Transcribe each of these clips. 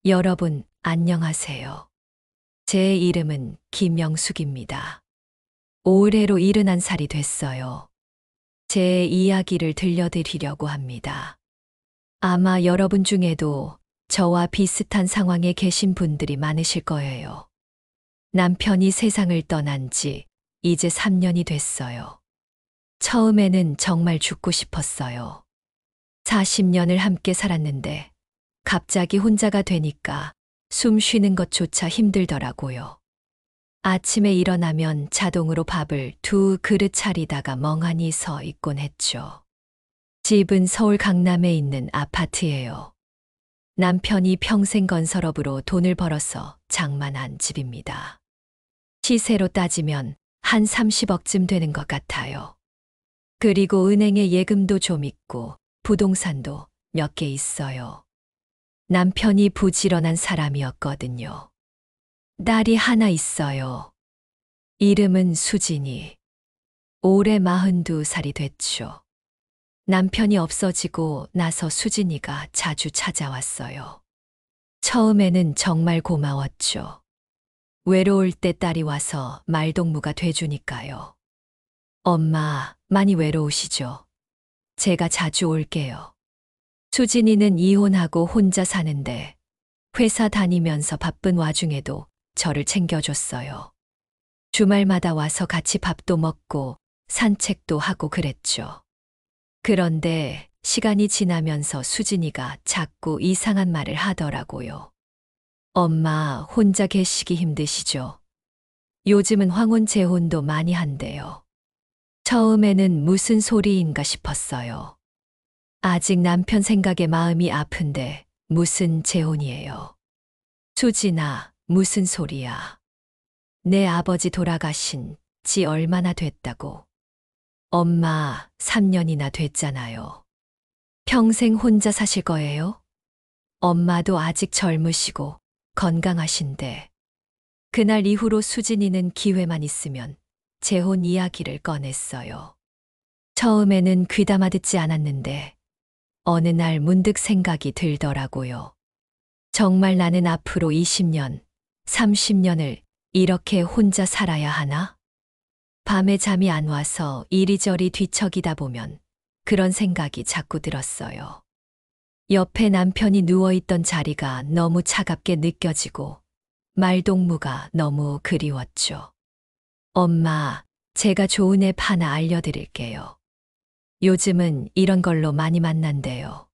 여러분, 안녕하세요. 제 이름은 김영숙입니다. 올해로 71살이 됐어요. 제 이야기를 들려드리려고 합니다. 아마 여러분 중에도 저와 비슷한 상황에 계신 분들이 많으실 거예요. 남편이 세상을 떠난 지 이제 3년이 됐어요. 처음에는 정말 죽고 싶었어요. 40년을 함께 살았는데 갑자기 혼자가 되니까 숨 쉬는 것조차 힘들더라고요. 아침에 일어나면 자동으로 밥을 2그릇 차리다가 멍하니 서 있곤 했죠. 집은 서울 강남에 있는 아파트예요. 남편이 평생 건설업으로 돈을 벌어서 장만한 집입니다. 시세로 따지면 한 30억쯤 되는 것 같아요. 그리고 은행에 예금도 좀 있고 부동산도 몇 개 있어요. 남편이 부지런한 사람이었거든요. 딸이 하나 있어요. 이름은 수진이. 올해 42살이 됐죠. 남편이 없어지고 나서 수진이가 자주 찾아왔어요. 처음에는 정말 고마웠죠. 외로울 때 딸이 와서 말동무가 돼주니까요. 엄마, 많이 외로우시죠? 제가 자주 올게요. 수진이는 이혼하고 혼자 사는데 회사 다니면서 바쁜 와중에도 저를 챙겨줬어요. 주말마다 와서 같이 밥도 먹고 산책도 하고 그랬죠. 그런데 시간이 지나면서 수진이가 자꾸 이상한 말을 하더라고요. 엄마, 혼자 계시기 힘드시죠? 요즘은 황혼 재혼도 많이 한대요. 처음에는 무슨 소리인가 싶었어요. 아직 남편 생각에 마음이 아픈데 무슨 재혼이에요. 수진아, 무슨 소리야. 내 아버지 돌아가신 지 얼마나 됐다고. 엄마, 3년이나 됐잖아요. 평생 혼자 사실 거예요? 엄마도 아직 젊으시고 건강하신데. 그날 이후로 수진이는 기회만 있으면 재혼 이야기를 꺼냈어요. 처음에는 귀담아 듣지 않았는데 어느 날 문득 생각이 들더라고요. 정말 나는 앞으로 20년, 30년을 이렇게 혼자 살아야 하나? 밤에 잠이 안 와서 이리저리 뒤척이다 보면 그런 생각이 자꾸 들었어요. 옆에 남편이 누워있던 자리가 너무 차갑게 느껴지고 말동무가 너무 그리웠죠. 엄마, 제가 좋은 앱 하나 알려드릴게요. 요즘은 이런 걸로 많이 만난대요.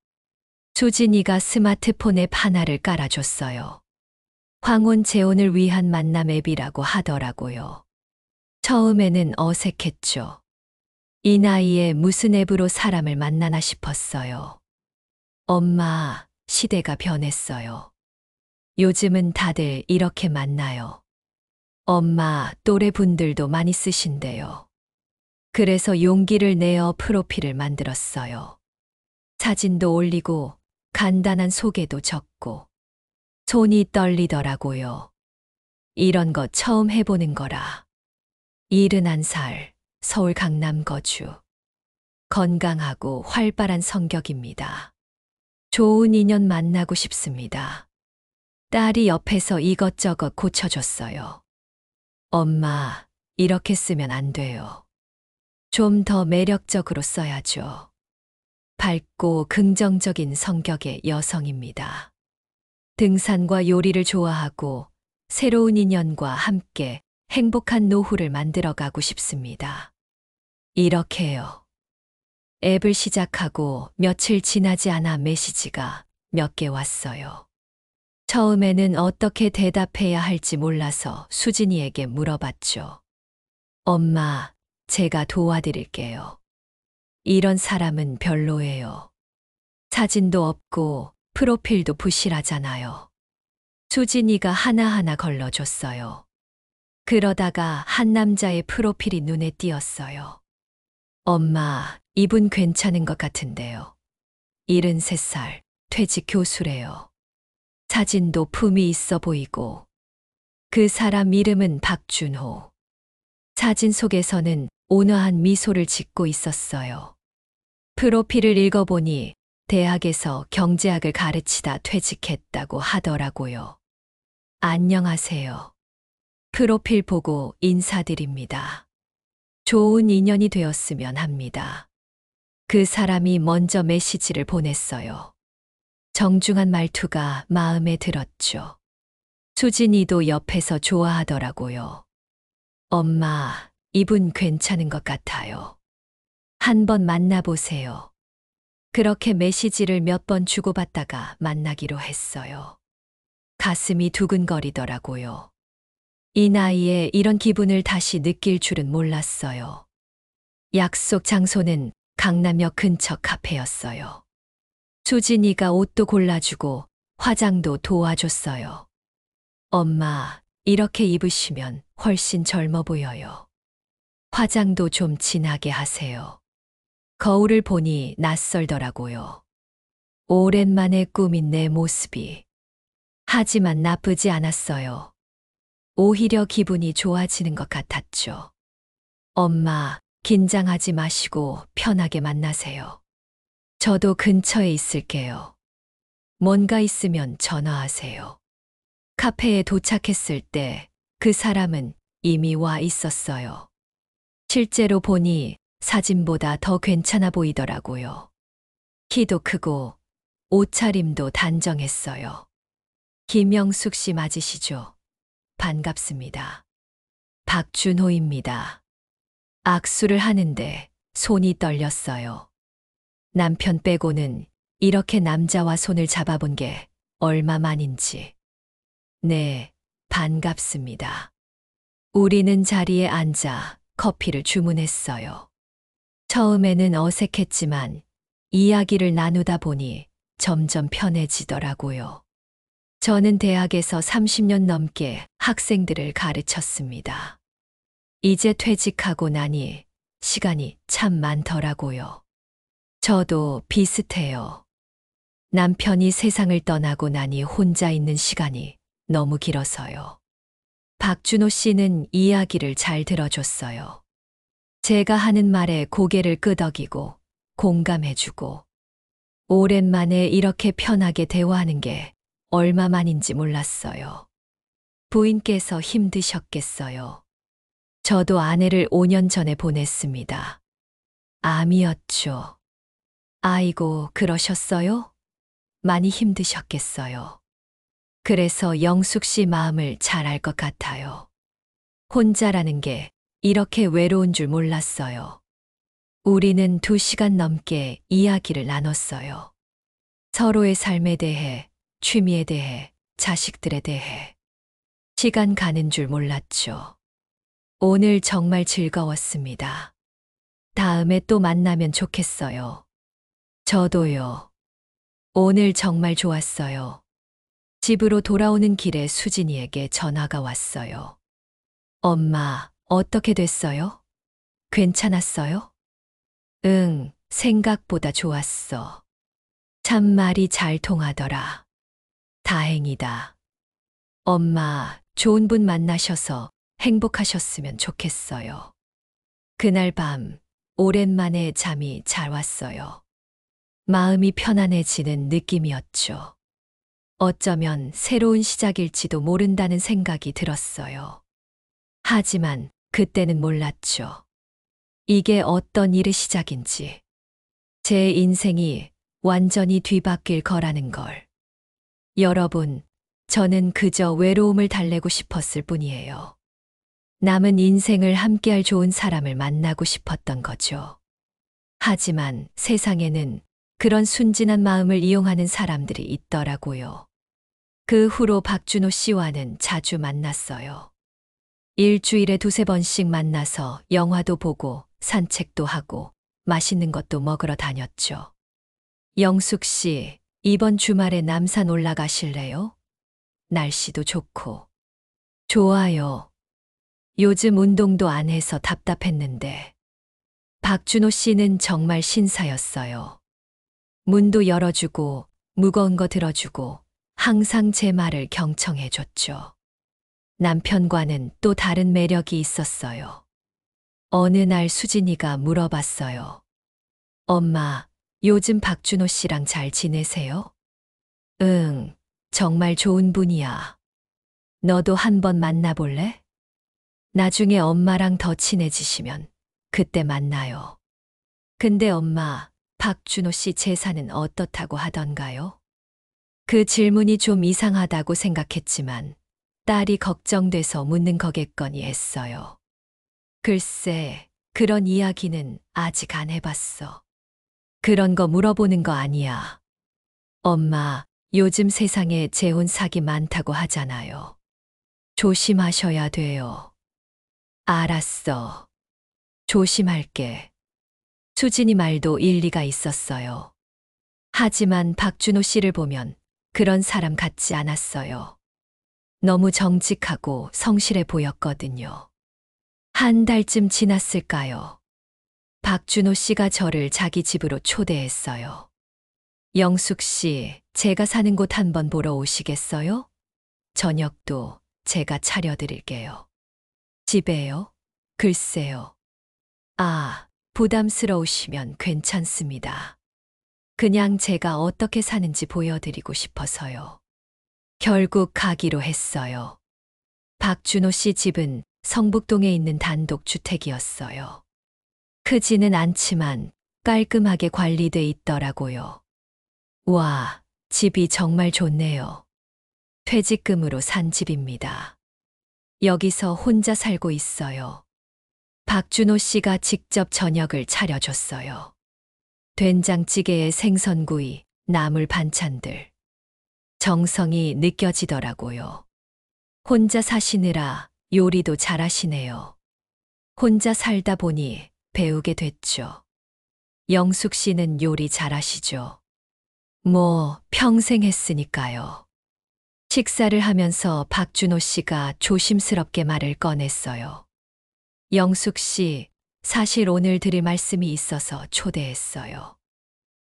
수진이가 스마트폰 앱 하나를 깔아줬어요. 황혼 재혼을 위한 만남 앱이라고 하더라고요. 처음에는 어색했죠. 이 나이에 무슨 앱으로 사람을 만나나 싶었어요. 엄마, 시대가 변했어요. 요즘은 다들 이렇게 만나요. 엄마, 또래 분들도 많이 쓰신대요. 그래서 용기를 내어 프로필을 만들었어요. 사진도 올리고 간단한 소개도 적고 손이 떨리더라고요. 이런 거 처음 해보는 거라. 71살, 서울 강남 거주. 건강하고 활발한 성격입니다. 좋은 인연 만나고 싶습니다. 딸이 옆에서 이것저것 고쳐줬어요. 엄마, 이렇게 쓰면 안 돼요. 좀 더 매력적으로 써야죠. 밝고 긍정적인 성격의 여성입니다. 등산과 요리를 좋아하고 새로운 인연과 함께 행복한 노후를 만들어가고 싶습니다. 이렇게요. 앱을 시작하고 며칠 지나지 않아 메시지가 몇 개 왔어요. 처음에는 어떻게 대답해야 할지 몰라서 수진이에게 물어봤죠. 엄마, 제가 도와드릴게요. 이런 사람은 별로예요. 사진도 없고 프로필도 부실하잖아요. 수진이가 하나하나 걸러줬어요. 그러다가 한 남자의 프로필이 눈에 띄었어요. 엄마, 이분 괜찮은 것 같은데요. 73살, 퇴직 교수래요. 사진도 품이 있어 보이고. 그 사람 이름은 박준호. 사진 속에서는 온화한 미소를 짓고 있었어요. 프로필을 읽어보니 대학에서 경제학을 가르치다 퇴직했다고 하더라고요. 안녕하세요. 프로필 보고 인사드립니다. 좋은 인연이 되었으면 합니다. 그 사람이 먼저 메시지를 보냈어요. 정중한 말투가 마음에 들었죠. 수진이도 옆에서 좋아하더라고요. 엄마, 이분 괜찮은 것 같아요. 한번 만나보세요. 그렇게 메시지를 몇 번 주고받다가 만나기로 했어요. 가슴이 두근거리더라고요. 이 나이에 이런 기분을 다시 느낄 줄은 몰랐어요. 약속 장소는 강남역 근처 카페였어요. 수진이가 옷도 골라주고 화장도 도와줬어요. 엄마, 이렇게 입으시면 훨씬 젊어 보여요. 화장도 좀 진하게 하세요. 거울을 보니 낯설더라고요. 오랜만에 꾸민 내 모습이. 하지만 나쁘지 않았어요. 오히려 기분이 좋아지는 것 같았죠. 엄마, 긴장하지 마시고 편하게 만나세요. 저도 근처에 있을게요. 뭔가 있으면 전화하세요. 카페에 도착했을 때 그 사람은 이미 와 있었어요. 실제로 보니 사진보다 더 괜찮아 보이더라고요. 키도 크고 옷차림도 단정했어요. 김영숙 씨 맞으시죠? 반갑습니다. 박준호입니다. 악수를 하는데 손이 떨렸어요. 남편 빼고는 이렇게 남자와 손을 잡아본 게 얼마만인지. 네, 반갑습니다. 우리는 자리에 앉아 커피를 주문했어요. 처음에는 어색했지만 이야기를 나누다 보니 점점 편해지더라고요. 저는 대학에서 30년 넘게 학생들을 가르쳤습니다. 이제 퇴직하고 나니 시간이 참 많더라고요. 저도 비슷해요. 남편이 세상을 떠나고 나니 혼자 있는 시간이 너무 길어서요. 박준호 씨는 이야기를 잘 들어줬어요. 제가 하는 말에 고개를 끄덕이고 공감해주고 오랜만에 이렇게 편하게 대화하는 게 얼마만인지 몰랐어요. 부인께서 힘드셨겠어요. 저도 아내를 5년 전에 보냈습니다. 암이었죠. 아이고, 그러셨어요? 많이 힘드셨겠어요. 그래서 영숙 씨 마음을 잘 알 것 같아요. 혼자라는 게 이렇게 외로운 줄 몰랐어요. 우리는 2시간 넘게 이야기를 나눴어요. 서로의 삶에 대해, 취미에 대해, 자식들에 대해. 시간 가는 줄 몰랐죠. 오늘 정말 즐거웠습니다. 다음에 또 만나면 좋겠어요. 저도요. 오늘 정말 좋았어요. 집으로 돌아오는 길에 수진이에게 전화가 왔어요. 엄마, 어떻게 됐어요? 괜찮았어요? 응, 생각보다 좋았어. 참 말이 잘 통하더라. 다행이다. 엄마, 좋은 분 만나셔서 행복하셨으면 좋겠어요. 그날 밤, 오랜만에 잠이 잘 왔어요. 마음이 편안해지는 느낌이었죠. 어쩌면 새로운 시작일지도 모른다는 생각이 들었어요. 하지만 그때는 몰랐죠. 이게 어떤 일의 시작인지. 제 인생이 완전히 뒤바뀔 거라는 걸. 여러분, 저는 그저 외로움을 달래고 싶었을 뿐이에요. 남은 인생을 함께할 좋은 사람을 만나고 싶었던 거죠. 하지만 세상에는 그런 순진한 마음을 이용하는 사람들이 있더라고요. 그 후로 박준호 씨와는 자주 만났어요. 일주일에 2~3번씩 만나서 영화도 보고 산책도 하고 맛있는 것도 먹으러 다녔죠. 영숙 씨, 이번 주말에 남산 올라가실래요? 날씨도 좋고. 좋아요. 요즘 운동도 안 해서 답답했는데. 박준호 씨는 정말 신사였어요. 문도 열어주고 무거운 거 들어주고 항상 제 말을 경청해줬죠. 남편과는 또 다른 매력이 있었어요. 어느 날 수진이가 물어봤어요. 엄마, 요즘 박준호 씨랑 잘 지내세요? 응, 정말 좋은 분이야. 너도 한번 만나볼래? 나중에 엄마랑 더 친해지시면 그때 만나요. 근데 엄마, 박준호 씨 재산은 어떻다고 하던가요? 그 질문이 좀 이상하다고 생각했지만 딸이 걱정돼서 묻는 거겠거니 했어요. 글쎄, 그런 이야기는 아직 안 해봤어. 그런 거 물어보는 거 아니야. 엄마, 요즘 세상에 재혼 사기 많다고 하잖아요. 조심하셔야 돼요. 알았어. 조심할게. 수진이 말도 일리가 있었어요. 하지만 박준호 씨를 보면 그런 사람 같지 않았어요. 너무 정직하고 성실해 보였거든요. 한 달쯤 지났을까요? 박준호 씨가 저를 자기 집으로 초대했어요. 영숙 씨, 제가 사는 곳 한번 보러 오시겠어요? 저녁도 제가 차려드릴게요. 집에요? 글쎄요. 아, 부담스러우시면 괜찮습니다. 그냥 제가 어떻게 사는지 보여드리고 싶어서요. 결국 가기로 했어요. 박준호 씨 집은 성북동에 있는 단독 주택이었어요. 크지는 않지만 깔끔하게 관리돼 있더라고요. 와, 집이 정말 좋네요. 퇴직금으로 산 집입니다. 여기서 혼자 살고 있어요. 박준호 씨가 직접 저녁을 차려줬어요. 된장찌개에 생선구이, 나물 반찬들. 정성이 느껴지더라고요. 혼자 사시느라 요리도 잘하시네요. 혼자 살다 보니 배우게 됐죠. 영숙 씨는 요리 잘하시죠? 뭐, 평생 했으니까요. 식사를 하면서 박준호 씨가 조심스럽게 말을 꺼냈어요. 영숙 씨, 사실 오늘 드릴 말씀이 있어서 초대했어요.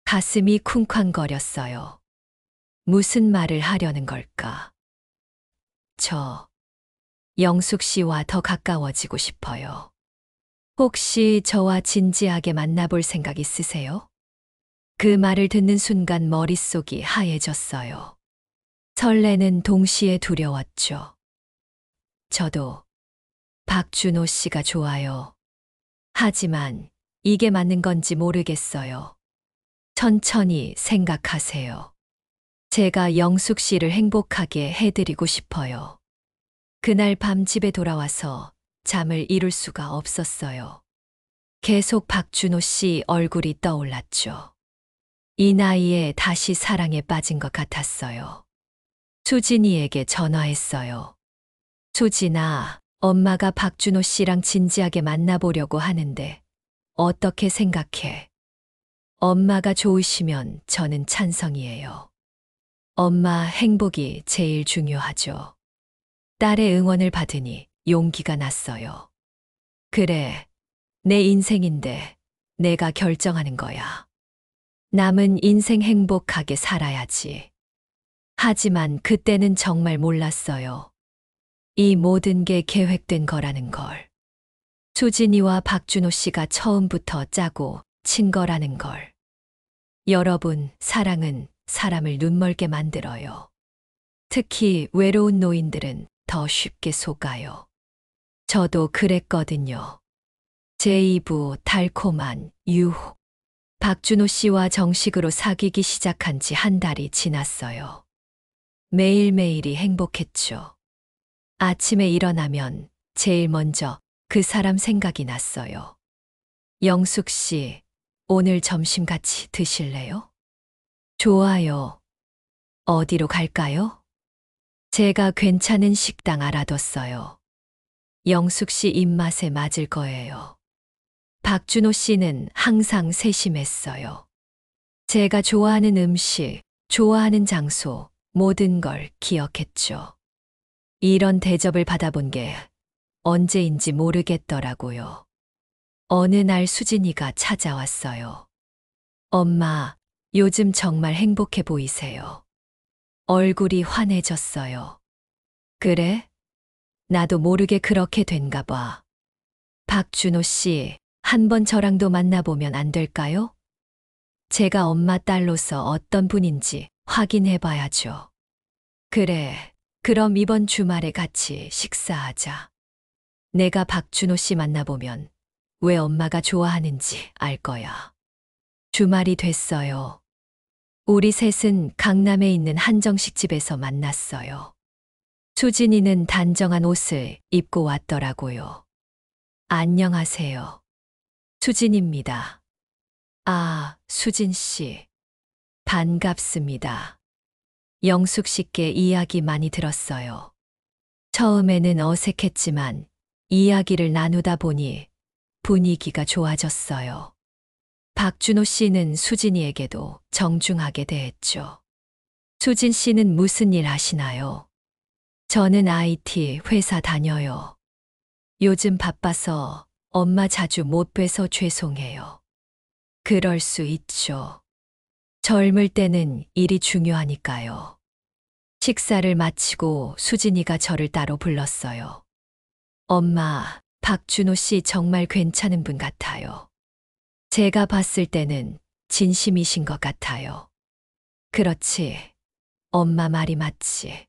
가슴이 쿵쾅거렸어요. 무슨 말을 하려는 걸까? 영숙 씨와 더 가까워지고 싶어요. 혹시 저와 진지하게 만나볼 생각 있으세요? 그 말을 듣는 순간 머릿속이 하얘졌어요. 설레는 동시에 두려웠죠. 저도 박준호 씨가 좋아요. 하지만 이게 맞는 건지 모르겠어요. 천천히 생각하세요. 제가 영숙 씨를 행복하게 해드리고 싶어요. 그날 밤 집에 돌아와서 잠을 이룰 수가 없었어요. 계속 박준호 씨 얼굴이 떠올랐죠. 이 나이에 다시 사랑에 빠진 것 같았어요. 수진이에게 전화했어요. 수진아, 엄마가 박준호 씨랑 진지하게 만나보려고 하는데 어떻게 생각해? 엄마가 좋으시면 저는 찬성이에요. 엄마 행복이 제일 중요하죠. 딸의 응원을 받으니 용기가 났어요. 그래, 내 인생인데 내가 결정하는 거야. 남은 인생 행복하게 살아야지. 하지만 그때는 정말 몰랐어요. 이 모든 게 계획된 거라는 걸. 수진이와 박준호 씨가 처음부터 짜고 친 거라는 걸. 여러분, 사랑은 사람을 눈멀게 만들어요. 특히 외로운 노인들은 더 쉽게 속아요. 저도 그랬거든요. 제2부 달콤한 유혹. 박준호 씨와 정식으로 사귀기 시작한 지 한 달이 지났어요. 매일매일이 행복했죠. 아침에 일어나면 제일 먼저 그 사람 생각이 났어요. 영숙 씨, 오늘 점심 같이 드실래요? 좋아요. 어디로 갈까요? 제가 괜찮은 식당 알아뒀어요. 영숙 씨 입맛에 맞을 거예요. 박준호 씨는 항상 세심했어요. 제가 좋아하는 음식, 좋아하는 장소, 모든 걸 기억했죠. 이런 대접을 받아본 게 언제인지 모르겠더라고요. 어느 날 수진이가 찾아왔어요. 엄마, 요즘 정말 행복해 보이세요. 얼굴이 환해졌어요. 그래? 나도 모르게 그렇게 된가 봐. 박준호 씨, 한번 저랑도 만나보면 안 될까요? 제가 엄마 딸로서 어떤 분인지 확인해 봐야죠. 그래, 그럼 이번 주말에 같이 식사하자. 내가 박준호 씨 만나보면 왜 엄마가 좋아하는지 알 거야. 주말이 됐어요. 우리 셋은 강남에 있는 한정식 집에서 만났어요. 수진이는 단정한 옷을 입고 왔더라고요. 안녕하세요. 수진입니다. 아, 수진 씨. 반갑습니다. 영숙 씨께 이야기 많이 들었어요. 처음에는 어색했지만 이야기를 나누다 보니 분위기가 좋아졌어요. 박준호 씨는 수진이에게도 정중하게 대했죠. 수진 씨는 무슨 일 하시나요? 저는 IT 회사 다녀요. 요즘 바빠서 엄마 자주 못 뵈서 죄송해요. 그럴 수 있죠. 젊을 때는 일이 중요하니까요. 식사를 마치고 수진이가 저를 따로 불렀어요. 엄마, 박준호 씨 정말 괜찮은 분 같아요. 제가 봤을 때는 진심이신 것 같아요. 그렇지. 엄마 말이 맞지.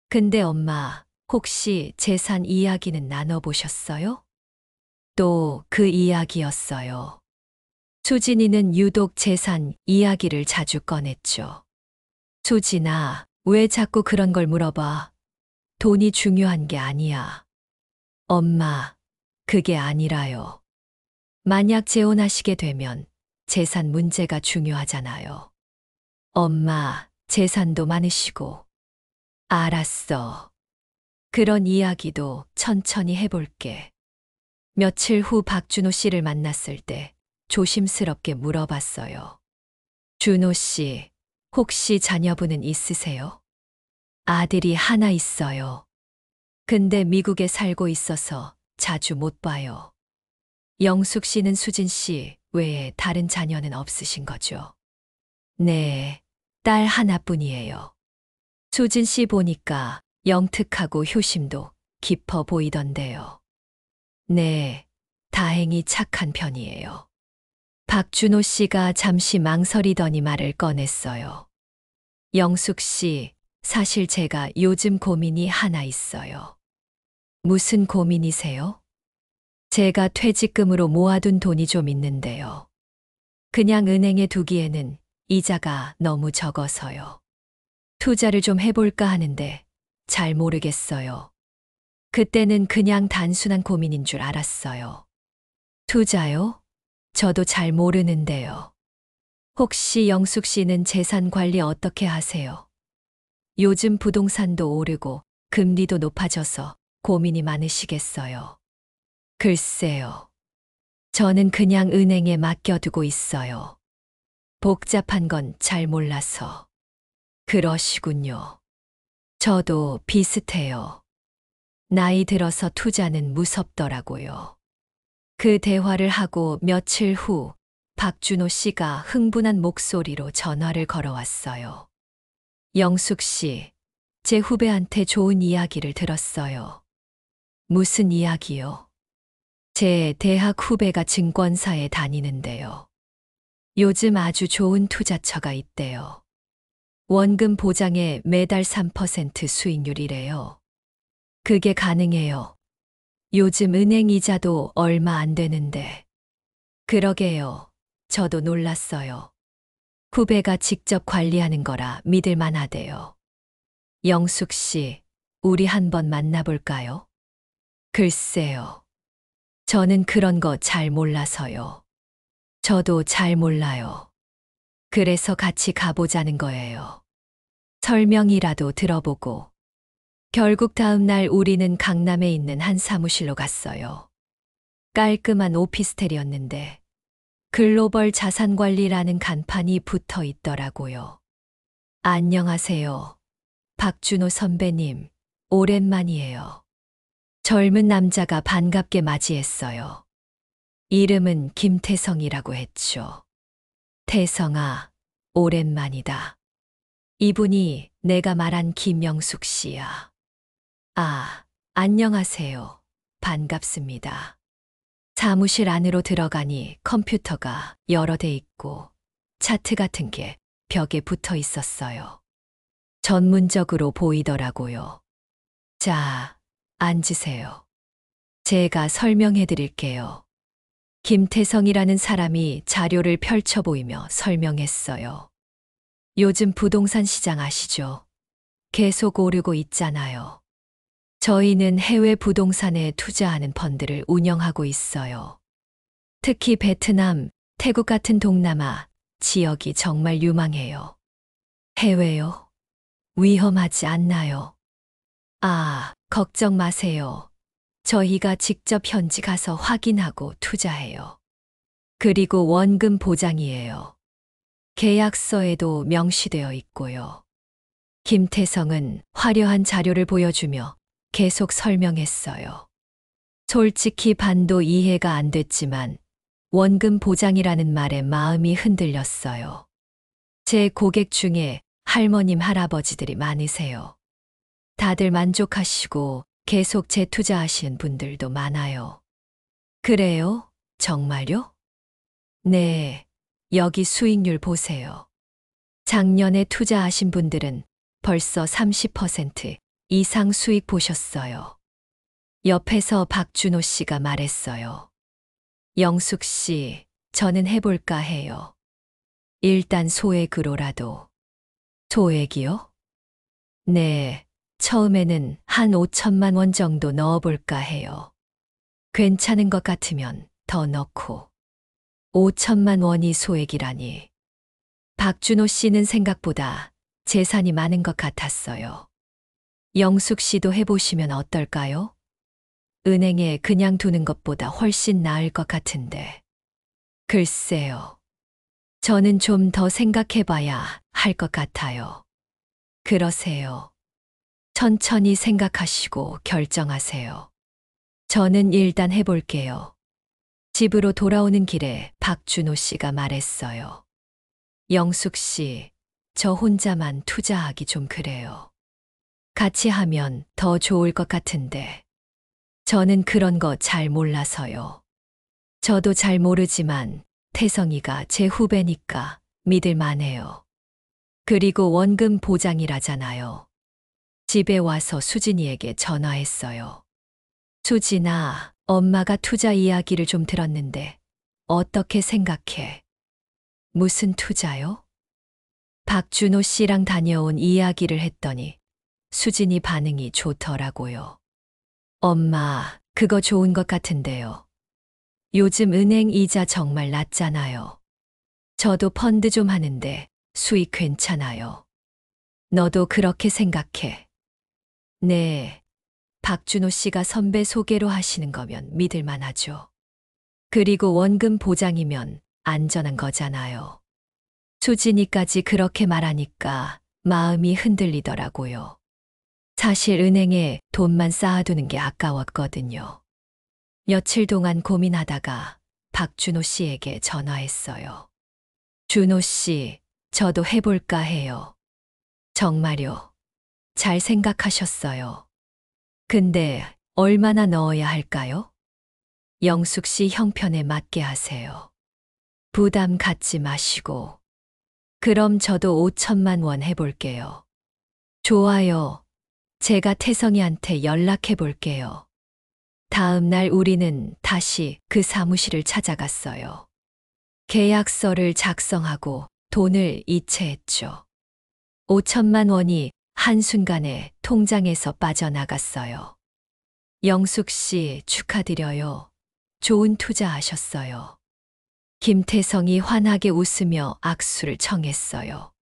근데 엄마, 혹시 재산 이야기는 나눠보셨어요? 또 그 이야기였어요. 수진이는 유독 재산 이야기를 자주 꺼냈죠. 수진아, 왜 자꾸 그런 걸 물어봐? 돈이 중요한 게 아니야. 엄마, 그게 아니라요. 만약 재혼하시게 되면 재산 문제가 중요하잖아요. 엄마, 재산도 많으시고. 알았어. 그런 이야기도 천천히 해볼게. 며칠 후 박준호 씨를 만났을 때 조심스럽게 물어봤어요. 준호 씨, 혹시 자녀분은 있으세요? 아들이 하나 있어요. 근데 미국에 살고 있어서 자주 못 봐요. 영숙 씨는 수진 씨 외에 다른 자녀는 없으신 거죠? 네, 딸 하나뿐이에요. 수진 씨 보니까 영특하고 효심도 깊어 보이던데요. 네, 다행히 착한 편이에요. 박준호 씨가 잠시 망설이더니 말을 꺼냈어요. 영숙 씨, 사실 제가 요즘 고민이 하나 있어요. 무슨 고민이세요? 제가 퇴직금으로 모아둔 돈이 좀 있는데요. 그냥 은행에 두기에는 이자가 너무 적어서요. 투자를 좀 해볼까 하는데 잘 모르겠어요. 그때는 그냥 단순한 고민인 줄 알았어요. 투자요? 저도 잘 모르는데요. 혹시 영숙 씨는 재산 관리 어떻게 하세요? 요즘 부동산도 오르고 금리도 높아져서 고민이 많으시겠어요. 글쎄요. 저는 그냥 은행에 맡겨두고 있어요. 복잡한 건 잘 몰라서. 그러시군요. 저도 비슷해요. 나이 들어서 투자는 무섭더라고요. 그 대화를 하고 며칠 후 박준호 씨가 흥분한 목소리로 전화를 걸어왔어요. 영숙 씨, 제 후배한테 좋은 이야기를 들었어요. 무슨 이야기요? 제 대학 후배가 증권사에 다니는데요. 요즘 아주 좋은 투자처가 있대요. 원금 보장에 매달 3% 수익률이래요. 그게 가능해요. 요즘 은행 이자도 얼마 안 되는데. 그러게요. 저도 놀랐어요. 후배가 직접 관리하는 거라 믿을 만하대요. 영숙 씨, 우리 한번 만나볼까요? 글쎄요. 저는 그런 거 잘 몰라서요. 저도 잘 몰라요. 그래서 같이 가보자는 거예요. 설명이라도 들어보고. 결국 다음 날 우리는 강남에 있는 한 사무실로 갔어요. 깔끔한 오피스텔이었는데 글로벌 자산관리라는 간판이 붙어 있더라고요. 안녕하세요. 박준호 선배님, 오랜만이에요. 젊은 남자가 반갑게 맞이했어요. 이름은 김태성이라고 했죠. 태성아, 오랜만이다. 이분이 내가 말한 김영숙 씨야. 아, 안녕하세요. 반갑습니다. 사무실 안으로 들어가니 컴퓨터가 여러 대 있고 차트 같은 게 벽에 붙어 있었어요. 전문적으로 보이더라고요. 자, 앉으세요. 제가 설명해 드릴게요. 김태성이라는 사람이 자료를 펼쳐 보이며 설명했어요. 요즘 부동산 시장 아시죠? 계속 오르고 있잖아요. 저희는 해외 부동산에 투자하는 펀드를 운영하고 있어요. 특히 베트남, 태국 같은 동남아 지역이 정말 유망해요. 해외요? 위험하지 않나요? 아, 걱정 마세요. 저희가 직접 현지 가서 확인하고 투자해요. 그리고 원금 보장이에요. 계약서에도 명시되어 있고요. 김태성은 화려한 자료를 보여주며 계속 설명했어요. 솔직히 반도 이해가 안 됐지만 원금 보장이라는 말에 마음이 흔들렸어요. 제 고객 중에 할머님, 할아버지들이 많으세요. 다들 만족하시고 계속 재투자하시는 분들도 많아요. 그래요? 정말요? 네, 여기 수익률 보세요. 작년에 투자하신 분들은 벌써 30% 이상 수익 보셨어요. 옆에서 박준호 씨가 말했어요. 영숙 씨, 저는 해볼까 해요. 일단 소액으로라도. 소액이요? 네, 처음에는 한 5천만 원 정도 넣어볼까 해요. 괜찮은 것 같으면 더 넣고. 5천만 원이 소액이라니. 박준호 씨는 생각보다 재산이 많은 것 같았어요. 영숙 씨도 해보시면 어떨까요? 은행에 그냥 두는 것보다 훨씬 나을 것 같은데. 글쎄요. 저는 좀 더 생각해봐야 할 것 같아요. 그러세요. 천천히 생각하시고 결정하세요. 저는 일단 해볼게요. 집으로 돌아오는 길에 박준호 씨가 말했어요. 영숙 씨, 저 혼자만 투자하기 좀 그래요. 같이 하면 더 좋을 것 같은데. 저는 그런 거 잘 몰라서요. 저도 잘 모르지만 태성이가 제 후배니까 믿을 만해요. 그리고 원금 보장이라잖아요. 집에 와서 수진이에게 전화했어요. 수진아, 엄마가 투자 이야기를 좀 들었는데 어떻게 생각해? 무슨 투자요? 박준호 씨랑 다녀온 이야기를 했더니 수진이 반응이 좋더라고요. 엄마, 그거 좋은 것 같은데요. 요즘 은행 이자 정말 낮잖아요. 저도 펀드 좀 하는데 수익 괜찮아요. 너도 그렇게 생각해. 네. 박준호 씨가 선배 소개로 하시는 거면 믿을 만하죠. 그리고 원금 보장이면 안전한 거잖아요. 수진이까지 그렇게 말하니까 마음이 흔들리더라고요. 사실 은행에 돈만 쌓아두는 게 아까웠거든요. 며칠 동안 고민하다가 박준호 씨에게 전화했어요. 준호 씨, 저도 해볼까 해요. 정말요. 잘 생각하셨어요. 근데 얼마나 넣어야 할까요? 영숙 씨 형편에 맞게 하세요. 부담 갖지 마시고. 그럼 저도 5천만 원 해볼게요. 좋아요. 제가 태성이한테 연락해 볼게요. 다음 날 우리는 다시 그 사무실을 찾아갔어요. 계약서를 작성하고 돈을 이체했죠. 5천만 원이 한순간에 통장에서 빠져나갔어요. 영숙 씨 축하드려요. 좋은 투자하셨어요. 김태성이 환하게 웃으며 악수를 청했어요.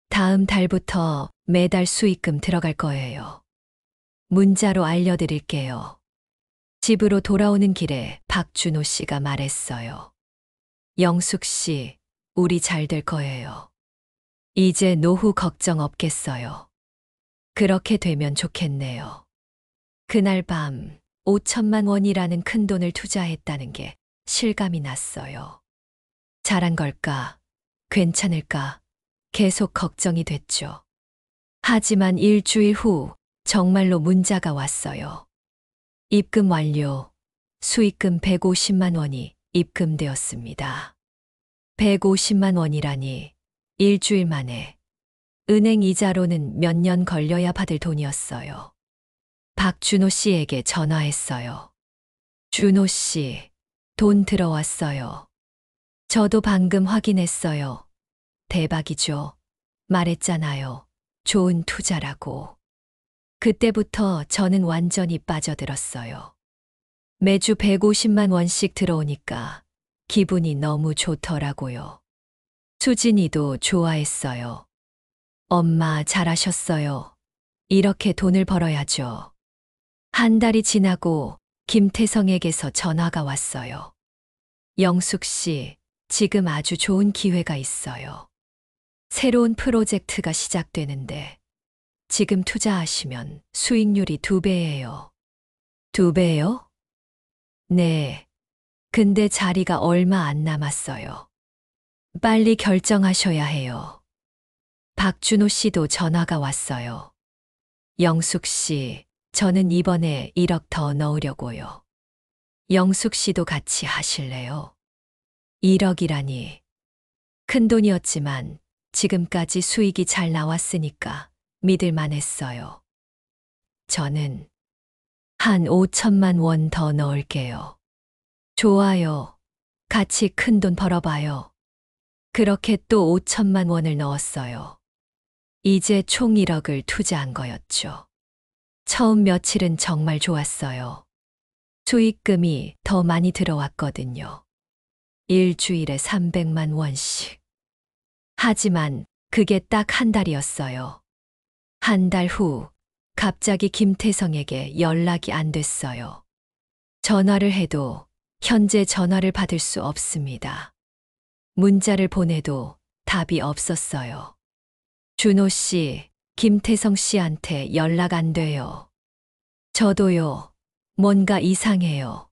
다음 달부터 매달 수익금 들어갈 거예요. 문자로 알려드릴게요. 집으로 돌아오는 길에 박준호 씨가 말했어요. 영숙 씨, 우리 잘 될 거예요. 이제 노후 걱정 없겠어요. 그렇게 되면 좋겠네요. 그날 밤 5천만 원이라는 큰 돈을 투자했다는 게 실감이 났어요. 잘한 걸까? 괜찮을까? 계속 걱정이 됐죠. 하지만 일주일 후 정말로 문자가 왔어요. 입금 완료. 수익금 150만 원이 입금되었습니다. 150만 원이라니 일주일 만에. 은행 이자로는 몇 년 걸려야 받을 돈이었어요. 박준호 씨에게 전화했어요. 준호 씨, 돈 들어왔어요. 저도 방금 확인했어요. 대박이죠. 말했잖아요. 좋은 투자라고. 그때부터 저는 완전히 빠져들었어요. 매주 150만 원씩 들어오니까 기분이 너무 좋더라고요. 수진이도 좋아했어요. 엄마 잘하셨어요. 이렇게 돈을 벌어야죠. 한 달이 지나고 김태성에게서 전화가 왔어요. 영숙 씨, 지금 아주 좋은 기회가 있어요. 새로운 프로젝트가 시작되는데 지금 투자하시면 수익률이 2배예요. 2배요? 네. 근데 자리가 얼마 안 남았어요. 빨리 결정하셔야 해요. 박준호 씨도 전화가 왔어요. 영숙 씨, 저는 이번에 1억 더 넣으려고요. 영숙 씨도 같이 하실래요? 1억이라니. 큰 돈이었지만 지금까지 수익이 잘 나왔으니까 믿을만 했어요. 저는 한 5천만 원 더 넣을게요. 좋아요. 같이 큰 돈 벌어봐요. 그렇게 또 5천만 원을 넣었어요. 이제 총 1억을 투자한 거였죠. 처음 며칠은 정말 좋았어요. 수익금이 더 많이 들어왔거든요. 일주일에 300만 원씩. 하지만 그게 딱 한 달이었어요. 한 달 후, 갑자기 김태성에게 연락이 안 됐어요. 전화를 해도 현재 전화를 받을 수 없습니다. 문자를 보내도 답이 없었어요. 준호 씨, 김태성 씨한테 연락 안 돼요. 저도요. 뭔가 이상해요.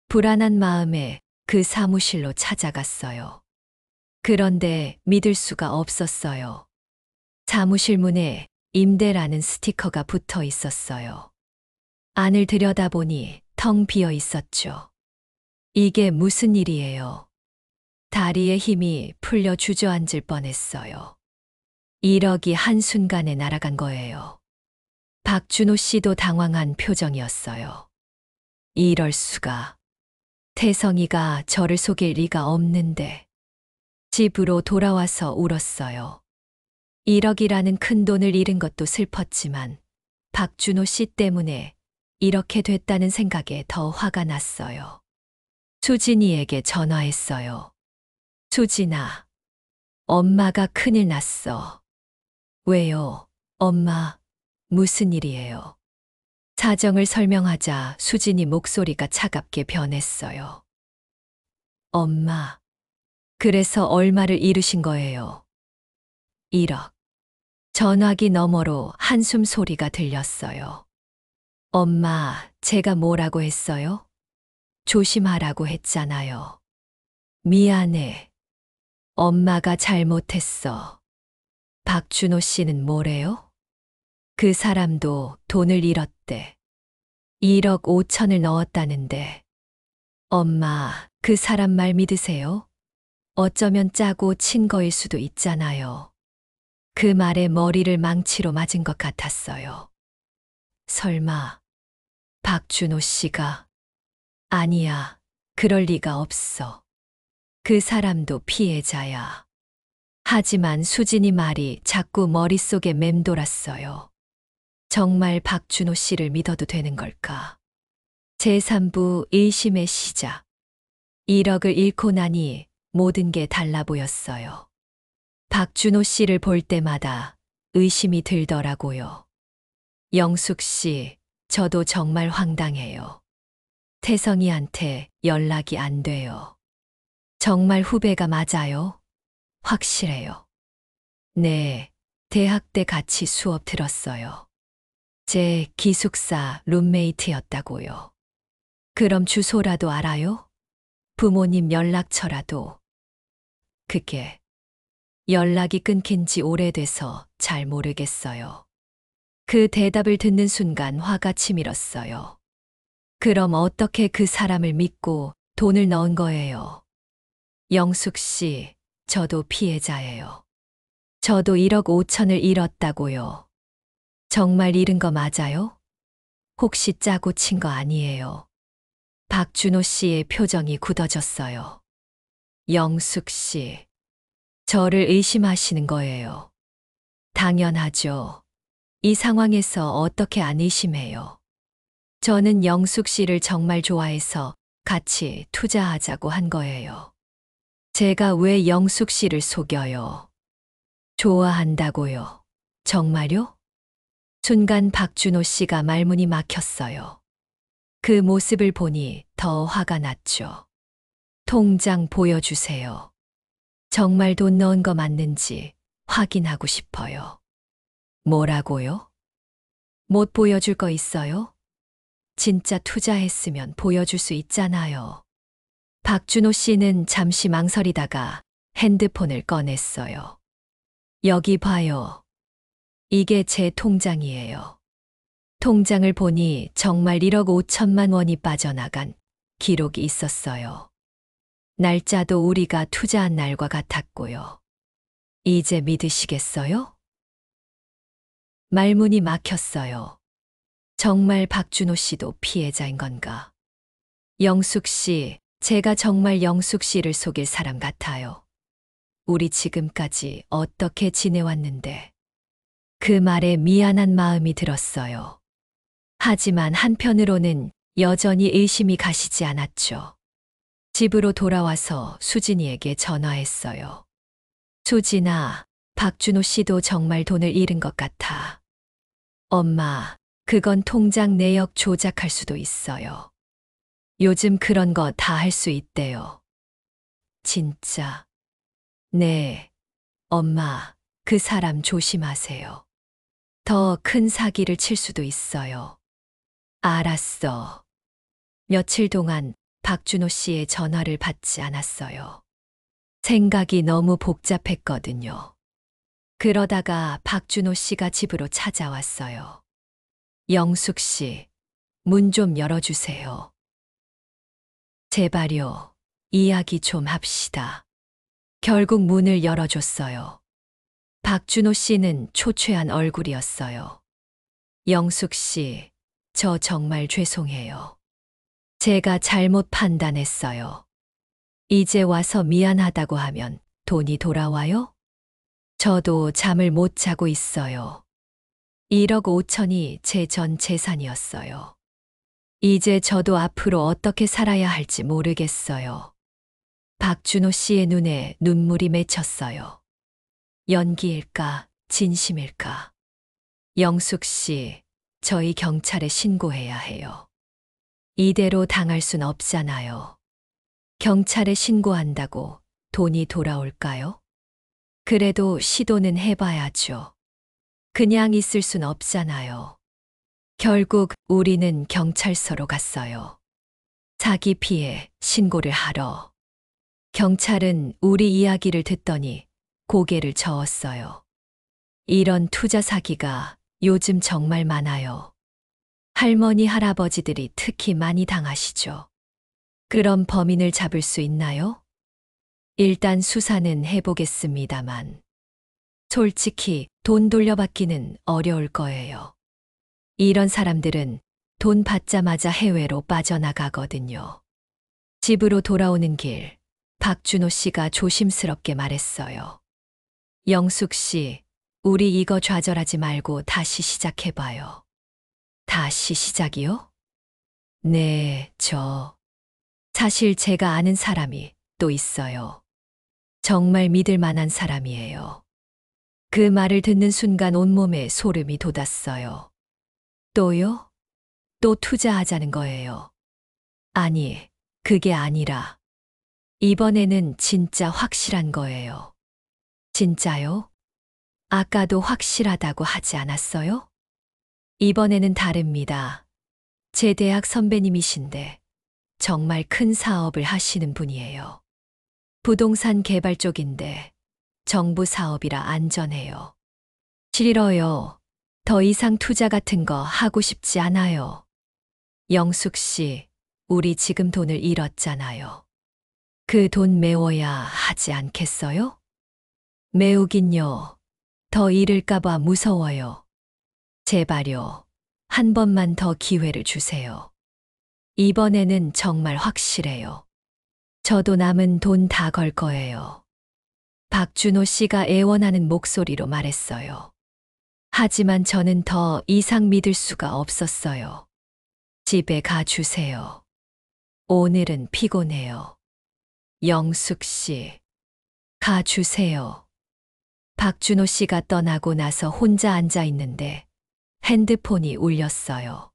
불안한 마음에 그 사무실로 찾아갔어요. 그런데 믿을 수가 없었어요. 사무실 문에 임대라는 스티커가 붙어 있었어요. 안을 들여다보니 텅 비어 있었죠. 이게 무슨 일이에요? 다리에 힘이 풀려 주저앉을 뻔했어요. 1억이 한순간에 날아간 거예요. 박준호 씨도 당황한 표정이었어요. 이럴 수가. 태성이가 저를 속일 리가 없는데. 집으로 돌아와서 울었어요. 1억이라는 큰 돈을 잃은 것도 슬펐지만 박준호 씨 때문에 이렇게 됐다는 생각에 더 화가 났어요. 수진이에게 전화했어요. 수진아, 엄마가 큰일 났어. 왜요, 엄마? 무슨 일이에요? 사정을 설명하자 수진이 목소리가 차갑게 변했어요. 엄마, 그래서 얼마를 잃으신 거예요? 1억. 전화기 너머로 한숨 소리가 들렸어요. 엄마, 제가 뭐라고 했어요? 조심하라고 했잖아요. 미안해. 엄마가 잘못했어. 박준호 씨는 뭐래요? 그 사람도 돈을 잃었대. 1억 5천을 넣었다는데. 엄마, 그 사람 말 믿으세요? 어쩌면 짜고 친 거일 수도 있잖아요. 그 말에 머리를 망치로 맞은 것 같았어요. 설마, 박준호 씨가? 아니야, 그럴 리가 없어. 그 사람도 피해자야. 하지만 수진이 말이 자꾸 머릿속에 맴돌았어요. 정말 박준호 씨를 믿어도 되는 걸까? 제3부 1심의 시작. 1억을 잃고 나니 모든 게 달라 보였어요. 박준호 씨를 볼 때마다 의심이 들더라고요. 영숙 씨, 저도 정말 황당해요. 태성이한테 연락이 안 돼요. 정말 후배가 맞아요? 확실해요. 네, 대학 때 같이 수업 들었어요. 제 기숙사 룸메이트였다고요. 그럼 주소라도 알아요? 부모님 연락처라도. 그게 연락이 끊긴 지 오래돼서 잘 모르겠어요. 그 대답을 듣는 순간 화가 치밀었어요. 그럼 어떻게 그 사람을 믿고 돈을 넣은 거예요? 영숙 씨, 저도 피해자예요. 저도 1억 5천을 잃었다고요. 정말 잃은 거 맞아요? 혹시 짜고 친 거 아니에요? 박준호 씨의 표정이 굳어졌어요. 영숙 씨, 저를 의심하시는 거예요. 당연하죠. 이 상황에서 어떻게 안 의심해요? 저는 영숙 씨를 정말 좋아해서 같이 투자하자고 한 거예요. 제가 왜 영숙 씨를 속여요? 좋아한다고요. 정말요? 순간 박준호 씨가 말문이 막혔어요. 그 모습을 보니 더 화가 났죠. 통장 보여주세요. 정말 돈 넣은 거 맞는지 확인하고 싶어요. 뭐라고요? 못 보여줄 거 있어요? 진짜 투자했으면 보여줄 수 있잖아요. 박준호 씨는 잠시 망설이다가 핸드폰을 꺼냈어요. 여기 봐요. 이게 제 통장이에요. 통장을 보니 정말 1억 5천만 원이 빠져나간 기록이 있었어요. 날짜도 우리가 투자한 날과 같았고요. 이제 믿으시겠어요? 말문이 막혔어요. 정말 박준호 씨도 피해자인 건가? 영숙 씨, 제가 정말 영숙 씨를 속일 사람 같아요. 우리 지금까지 어떻게 지내왔는데. 그 말에 미안한 마음이 들었어요. 하지만 한편으로는 여전히 의심이 가시지 않았죠. 집으로 돌아와서 수진이에게 전화했어요. 수진아, 박준호 씨도 정말 돈을 잃은 것 같아. 엄마, 그건 통장 내역 조작할 수도 있어요. 요즘 그런 거 다 할 수 있대요. 진짜. 네. 엄마, 그 사람 조심하세요. 더 큰 사기를 칠 수도 있어요. 알았어. 며칠 동안 박준호 씨의 전화를 받지 않았어요. 생각이 너무 복잡했거든요. 그러다가 박준호 씨가 집으로 찾아왔어요. 영숙 씨, 문 좀 열어주세요. 제발요, 이야기 좀 합시다. 결국 문을 열어줬어요. 박준호 씨는 초췌한 얼굴이었어요. 영숙 씨, 저 정말 죄송해요. 제가 잘못 판단했어요. 이제 와서 미안하다고 하면 돈이 돌아와요? 저도 잠을 못 자고 있어요. 1억 5천이 제 전 재산이었어요. 이제 저도 앞으로 어떻게 살아야 할지 모르겠어요. 박준호 씨의 눈에 눈물이 맺혔어요. 연기일까, 진심일까? 영숙 씨, 저희 경찰에 신고해야 해요. 이대로 당할 순 없잖아요. 경찰에 신고한다고 돈이 돌아올까요? 그래도 시도는 해봐야죠. 그냥 있을 순 없잖아요. 결국 우리는 경찰서로 갔어요. 사기 피해 신고를 하러. 경찰은 우리 이야기를 듣더니 고개를 저었어요. 이런 투자 사기가 요즘 정말 많아요. 할머니, 할아버지들이 특히 많이 당하시죠. 그럼 범인을 잡을 수 있나요? 일단 수사는 해보겠습니다만. 솔직히 돈 돌려받기는 어려울 거예요. 이런 사람들은 돈 받자마자 해외로 빠져나가거든요. 집으로 돌아오는 길, 박준호 씨가 조심스럽게 말했어요. 영숙 씨, 우리 이거 좌절하지 말고 다시 시작해봐요. 다시 시작이요? 네, 사실 제가 아는 사람이 또 있어요. 정말 믿을 만한 사람이에요. 그 말을 듣는 순간 온몸에 소름이 돋았어요. 또요? 또 투자하자는 거예요. 아니, 그게 아니라 이번에는 진짜 확실한 거예요. 진짜요? 아까도 확실하다고 하지 않았어요? 이번에는 다릅니다. 제 대학 선배님이신데 정말 큰 사업을 하시는 분이에요. 부동산 개발 쪽인데 정부 사업이라 안전해요. 싫어요. 더 이상 투자 같은 거 하고 싶지 않아요. 영숙 씨, 우리 지금 돈을 잃었잖아요. 그 돈 메워야 하지 않겠어요? 메우긴요. 더 잃을까봐 무서워요. 제발요. 한 번만 더 기회를 주세요. 이번에는 정말 확실해요. 저도 남은 돈 다 걸 거예요. 박준호 씨가 애원하는 목소리로 말했어요. 하지만 저는 더 이상 믿을 수가 없었어요. 집에 가 주세요. 오늘은 피곤해요. 영숙 씨, 가 주세요. 박준호 씨가 떠나고 나서 혼자 앉아 있는데 핸드폰이 울렸어요.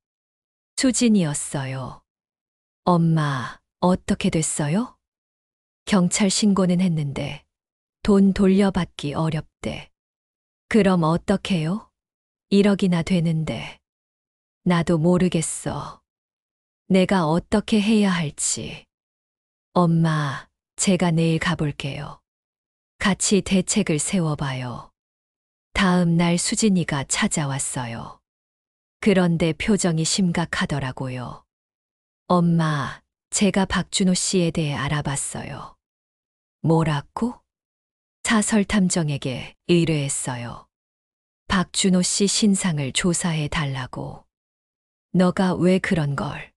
수진이었어요. 엄마, 어떻게 됐어요? 경찰 신고는 했는데 돈 돌려받기 어렵대. 그럼 어떡해요? 1억이나 되는데. 나도 모르겠어. 내가 어떻게 해야 할지. 엄마, 제가 내일 가볼게요. 같이 대책을 세워봐요. 다음 날 수진이가 찾아왔어요. 그런데 표정이 심각하더라고요. 엄마, 제가 박준호 씨에 대해 알아봤어요. 뭐라고? 사설 탐정에게 의뢰했어요. 박준호 씨 신상을 조사해 달라고. 너가 왜 그런 걸?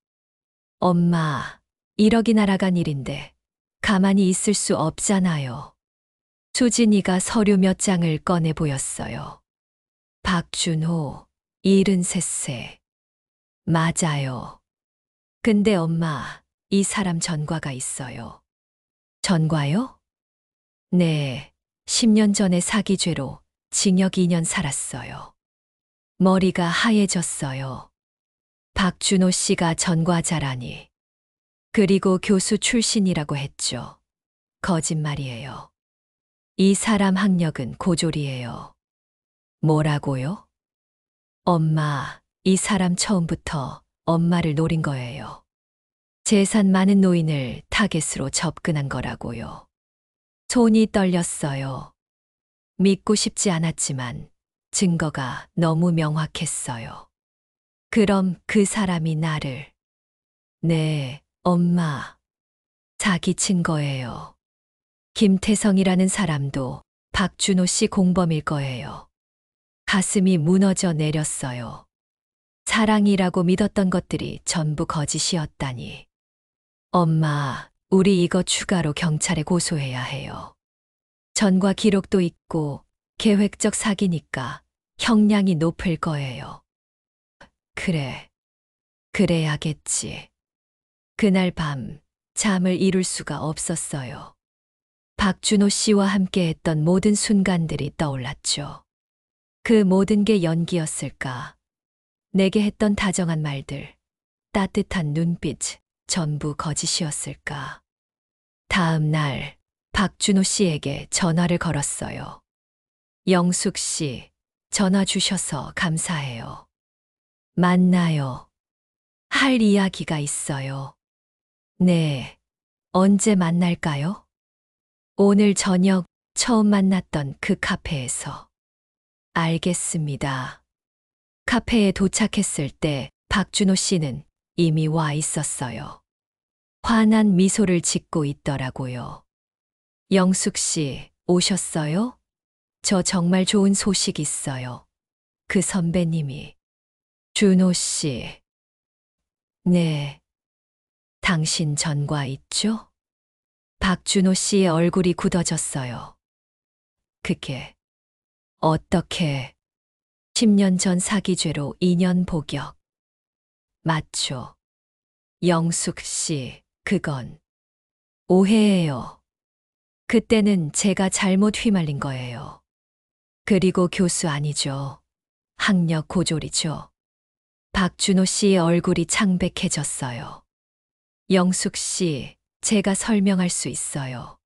엄마, 1억이 날아간 일인데 가만히 있을 수 없잖아요. 수진이가 서류 몇 장을 꺼내 보였어요. 박준호, 73세. 맞아요. 근데 엄마, 이 사람 전과가 있어요. 전과요? 네, 10년 전에 사기죄로 징역 2년 살았어요. 머리가 하얘졌어요. 박준호 씨가 전과자라니. 그리고 교수 출신이라고 했죠. 거짓말이에요. 이 사람 학력은 고졸이에요. 뭐라고요? 엄마, 이 사람 처음부터 엄마를 노린 거예요. 재산 많은 노인을 타겟으로 접근한 거라고요. 손이 떨렸어요. 믿고 싶지 않았지만 증거가 너무 명확했어요. 그럼 그 사람이 나를. 네, 엄마. 사기친 거예요. 김태성이라는 사람도 박준호 씨 공범일 거예요. 가슴이 무너져 내렸어요. 사랑이라고 믿었던 것들이 전부 거짓이었다니. 엄마, 우리 이거 추가로 경찰에 고소해야 해요. 전과 기록도 있고 계획적 사기니까 형량이 높을 거예요. 그래, 그래야겠지. 그날 밤 잠을 이룰 수가 없었어요. 박준호 씨와 함께 했던 모든 순간들이 떠올랐죠. 그 모든 게 연기였을까? 내게 했던 다정한 말들, 따뜻한 눈빛, 전부 거짓이었을까? 다음 날 박준호 씨에게 전화를 걸었어요. 영숙 씨, 전화 주셔서 감사해요. 만나요. 할 이야기가 있어요. 네, 언제 만날까요? 오늘 저녁 처음 만났던 그 카페에서. 알겠습니다. 카페에 도착했을 때 박준호 씨는 이미 와 있었어요. 환한 미소를 짓고 있더라고요. 영숙 씨, 오셨어요? 저 정말 좋은 소식 있어요. 그 선배님이. 준호 씨. 네. 당신 전과 있죠? 박준호 씨의 얼굴이 굳어졌어요. 그게 어떻게 10년 전 사기죄로 2년 복역. 맞죠? 영숙 씨, 그건 오해예요. 그때는 제가 잘못 휘말린 거예요. 그리고 교수 아니죠. 학력 고졸이죠. 박준호 씨의 얼굴이 창백해졌어요. 영숙 씨, 제가 설명할 수 있어요.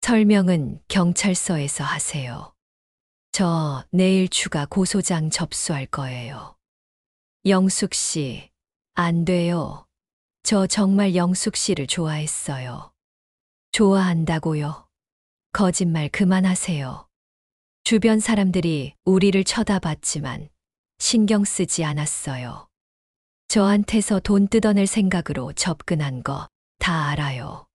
설명은 경찰서에서 하세요. 저 내일 추가 고소장 접수할 거예요. 영숙 씨, 안 돼요. 저 정말 영숙 씨를 좋아했어요. 좋아한다고요? 거짓말 그만하세요. 주변 사람들이 우리를 쳐다봤지만 신경 쓰지 않았어요. 저한테서 돈 뜯어낼 생각으로 접근한 거 다 알아요.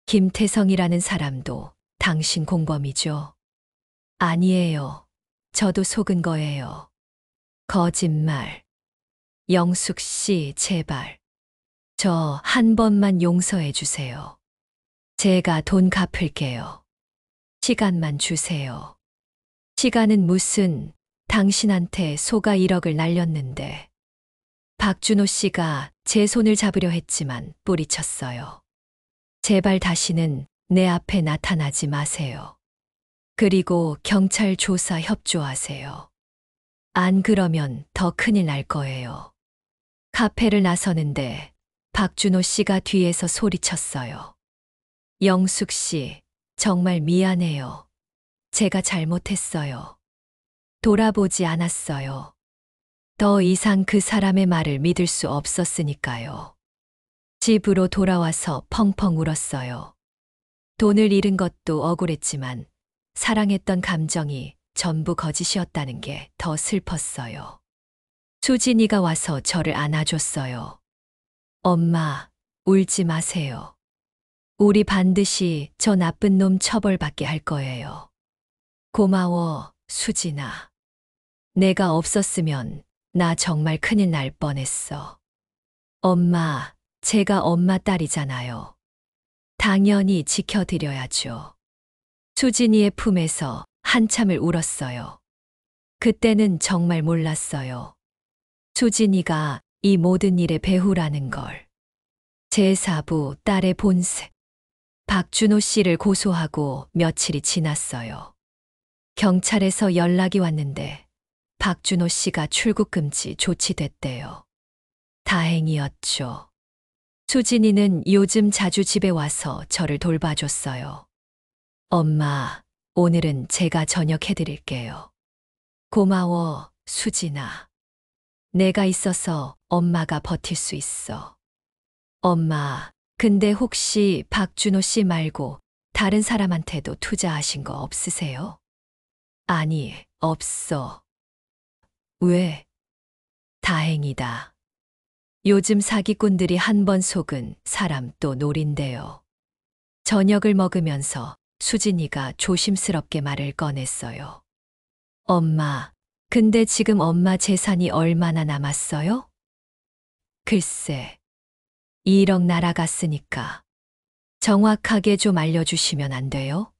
김태성이라는 사람도 당신 공범이죠? 아니에요. 저도 속은 거예요. 거짓말. 영숙 씨, 제발. 저 한 번만 용서해 주세요. 제가 돈 갚을게요. 시간만 주세요. 시간은 무슨, 당신한테 소가 1억을 날렸는데. 박준호 씨가 제 손을 잡으려 했지만 뿌리쳤어요. 제발 다시는 내 앞에 나타나지 마세요. 그리고 경찰 조사 협조하세요. 안 그러면 더 큰일 날 거예요. 카페를 나서는데 박준호 씨가 뒤에서 소리쳤어요. 영숙 씨, 정말 미안해요. 제가 잘못했어요. 돌아보지 않았어요. 더 이상 그 사람의 말을 믿을 수 없었으니까요. 집으로 돌아와서 펑펑 울었어요. 돈을 잃은 것도 억울했지만 사랑했던 감정이 전부 거짓이었다는 게 더 슬펐어요. 수진이가 와서 저를 안아줬어요. 엄마, 울지 마세요. 우리 반드시 저 나쁜 놈 처벌받게 할 거예요. 고마워, 수진아. 내가 없었으면 나 정말 큰일 날 뻔했어. 엄마, 제가 엄마 딸이잖아요. 당연히 지켜드려야죠. 수진이의 품에서 한참을 울었어요. 그때는 정말 몰랐어요. 수진이가 이 모든 일의 배후라는 걸. 제4부 딸의 본색. 박준호 씨를 고소하고 며칠이 지났어요. 경찰에서 연락이 왔는데 박준호 씨가 출국 금지 조치됐대요. 다행이었죠. 수진이는 요즘 자주 집에 와서 저를 돌봐줬어요. 엄마, 오늘은 제가 저녁 해드릴게요. 고마워, 수진아. 내가 있어서 엄마가 버틸 수 있어. 엄마, 근데 혹시 박준호 씨 말고 다른 사람한테도 투자하신 거 없으세요? 아니, 없어. 왜? 다행이다. 요즘 사기꾼들이 한 번 속은 사람 또 노린대요. 저녁을 먹으면서 수진이가 조심스럽게 말을 꺼냈어요. 엄마, 근데 지금 엄마 재산이 얼마나 남았어요? 글쎄, 1억 날아갔으니까. 정확하게 좀 알려주시면 안 돼요?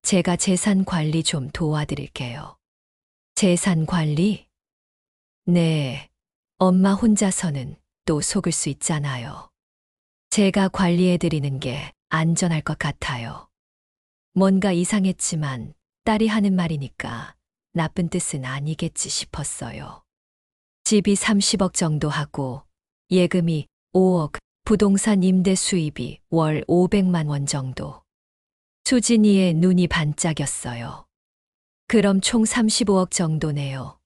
제가 재산 관리 좀 도와드릴게요. 재산 관리? 네, 엄마 혼자서는 또 속을 수 있잖아요. 제가 관리해드리는 게 안전할 것 같아요. 뭔가 이상했지만 딸이 하는 말이니까 나쁜 뜻은 아니겠지 싶었어요. 집이 30억 정도 하고 예금이 5억, 부동산 임대 수입이 월 500만 원 정도. 수진이의 눈이 반짝였어요. 그럼 총 35억 정도네요.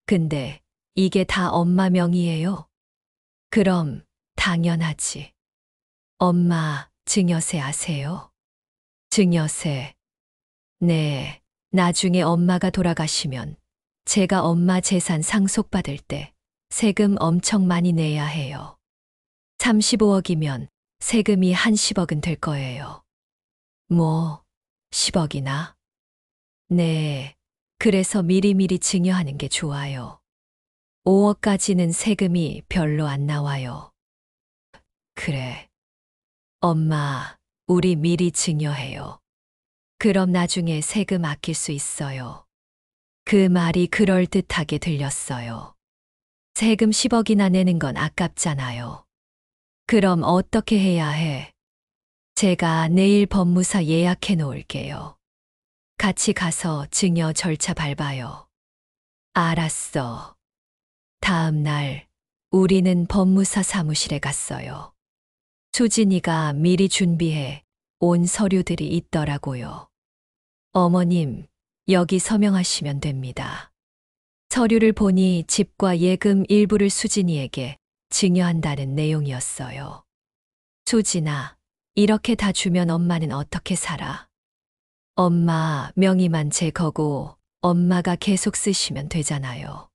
근데 이게 다 엄마 명의예요? 그럼 당연하지. 엄마, 증여세 아세요? 증여세. 네, 나중에 엄마가 돌아가시면 제가 엄마 재산 상속받을 때 세금 엄청 많이 내야 해요. 35억이면 세금이 한 10억은 될 거예요. 뭐, 10억이나? 네, 그래서 미리미리 증여하는 게 좋아요. 5억까지는 세금이 별로 안 나와요. 그래. 엄마, 우리 미리 증여해요. 그럼 나중에 세금 아낄 수 있어요. 그 말이 그럴듯하게 들렸어요. 세금 10억이나 내는 건 아깝잖아요. 그럼 어떻게 해야 해? 제가 내일 법무사 예약해 놓을게요. 같이 가서 증여 절차 밟아요. 알았어. 다음 날 우리는 법무사 사무실에 갔어요. 수진이가 미리 준비해 온 서류들이 있더라고요. 어머님, 여기 서명하시면 됩니다. 서류를 보니 집과 예금 일부를 수진이에게 증여한다는 내용이었어요. 수진아, 이렇게 다 주면 엄마는 어떻게 살아? 엄마 명의만 제 거고 엄마가 계속 쓰시면 되잖아요.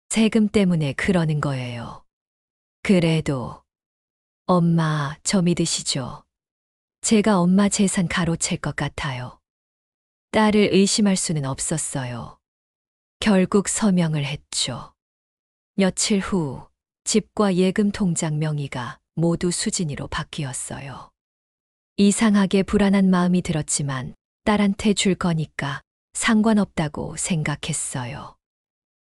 세금 때문에 그러는 거예요. 그래도 엄마 저 믿으시죠? 제가 엄마 재산 가로챌 것 같아요. 딸을 의심할 수는 없었어요. 결국 서명을 했죠. 며칠 후 집과 예금 통장 명의가 모두 수진이로 바뀌었어요. 이상하게 불안한 마음이 들었지만 딸한테 줄 거니까 상관없다고 생각했어요.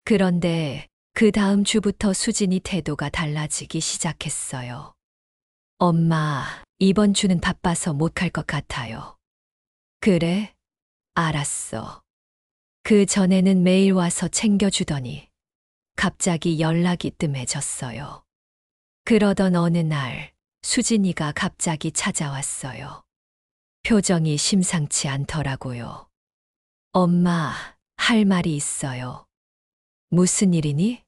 그런데 그 다음 주부터 수진이 태도가 달라지기 시작했어요. 엄마, 이번 주는 바빠서 못 갈 것 같아요. 그래? 알았어. 그 전에는 매일 와서 챙겨주더니 갑자기 연락이 뜸해졌어요. 그러던 어느 날 수진이가 갑자기 찾아왔어요. 표정이 심상치 않더라고요. 엄마, 할 말이 있어요. 무슨 일이니?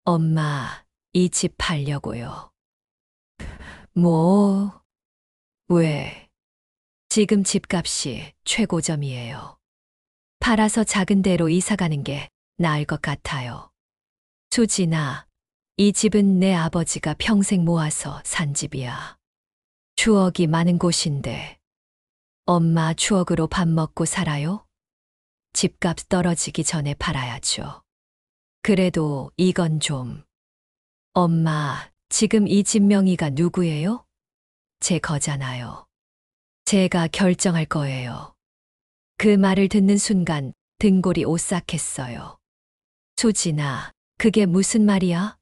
엄마, 이 집 팔려고요. 뭐? 왜? 지금 집값이 최고점이에요. 팔아서 작은 데로 이사 가는 게 나을 것 같아요. 수진아, 이 집은 내 아버지가 평생 모아서 산 집이야. 추억이 많은 곳인데, 엄마 추억으로 밥 먹고 살아요? 집값 떨어지기 전에 팔아야죠. 그래도 이건 좀. 엄마, 지금 이 집 명의가 누구예요? 제 거잖아요. 제가 결정할 거예요. 그 말을 듣는 순간 등골이 오싹했어요. 수진아, 그게 무슨 말이야?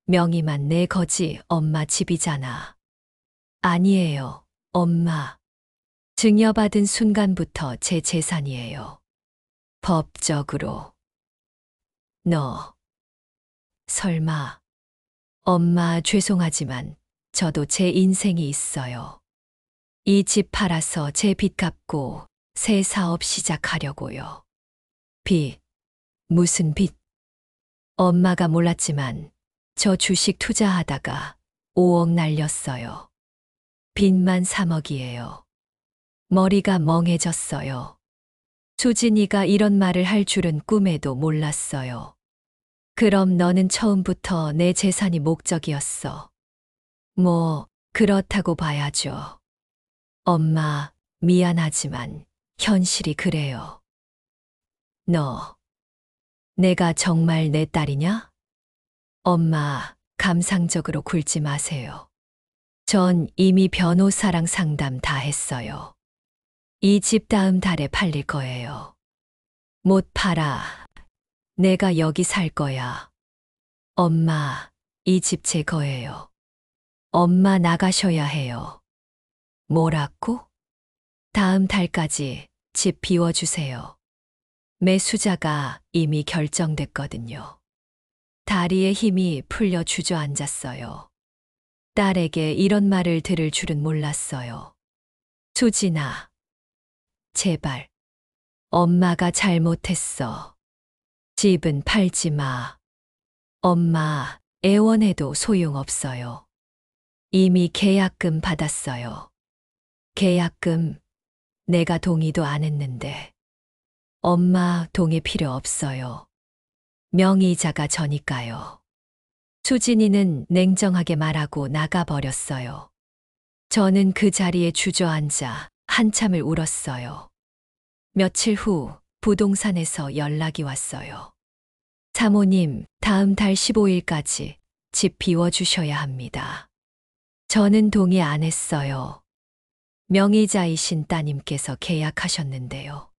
명의만 내 거지 엄마 집이잖아. 아니에요, 엄마. 증여받은 순간부터 제 재산이에요. 법적으로. 너. 설마. 엄마 죄송하지만 저도 제 인생이 있어요. 이 집 팔아서 제 빚 갚고 새 사업 시작하려고요. 빚. 무슨 빚? 엄마가 몰랐지만 저 주식 투자하다가 5억 날렸어요. 빚만 3억이에요. 머리가 멍해졌어요. 수진이가 이런 말을 할 줄은 꿈에도 몰랐어요. 그럼 너는 처음부터 내 재산이 목적이었어. 뭐, 그렇다고 봐야죠. 엄마, 미안하지만 현실이 그래요. 너, 내가 정말 내 딸이냐? 엄마, 감상적으로 굴지 마세요. 전 이미 변호사랑 상담 다 했어요. 이 집 다음 달에 팔릴 거예요. 못 팔아. 내가 여기 살 거야. 엄마, 이 집 제 거예요. 엄마 나가셔야 해요. 뭐라고? 다음 달까지 집 비워주세요. 매수자가 이미 결정됐거든요. 다리에 힘이 풀려 주저앉았어요. 딸에게 이런 말을 들을 줄은 몰랐어요. 수진아, 제발. 엄마가 잘못했어. 집은 팔지 마. 엄마, 애원해도 소용없어요. 이미 계약금 받았어요. 계약금, 내가 동의도 안 했는데. 엄마 동의 필요 없어요. 명의자가 저니까요. 수진이는 냉정하게 말하고 나가버렸어요. 저는 그 자리에 주저앉아 한참을 울었어요. 며칠 후 부동산에서 연락이 왔어요. 사모님, 다음 달 15일까지 집 비워주셔야 합니다. 저는 동의 안 했어요. 명의자이신 따님께서 계약하셨는데요.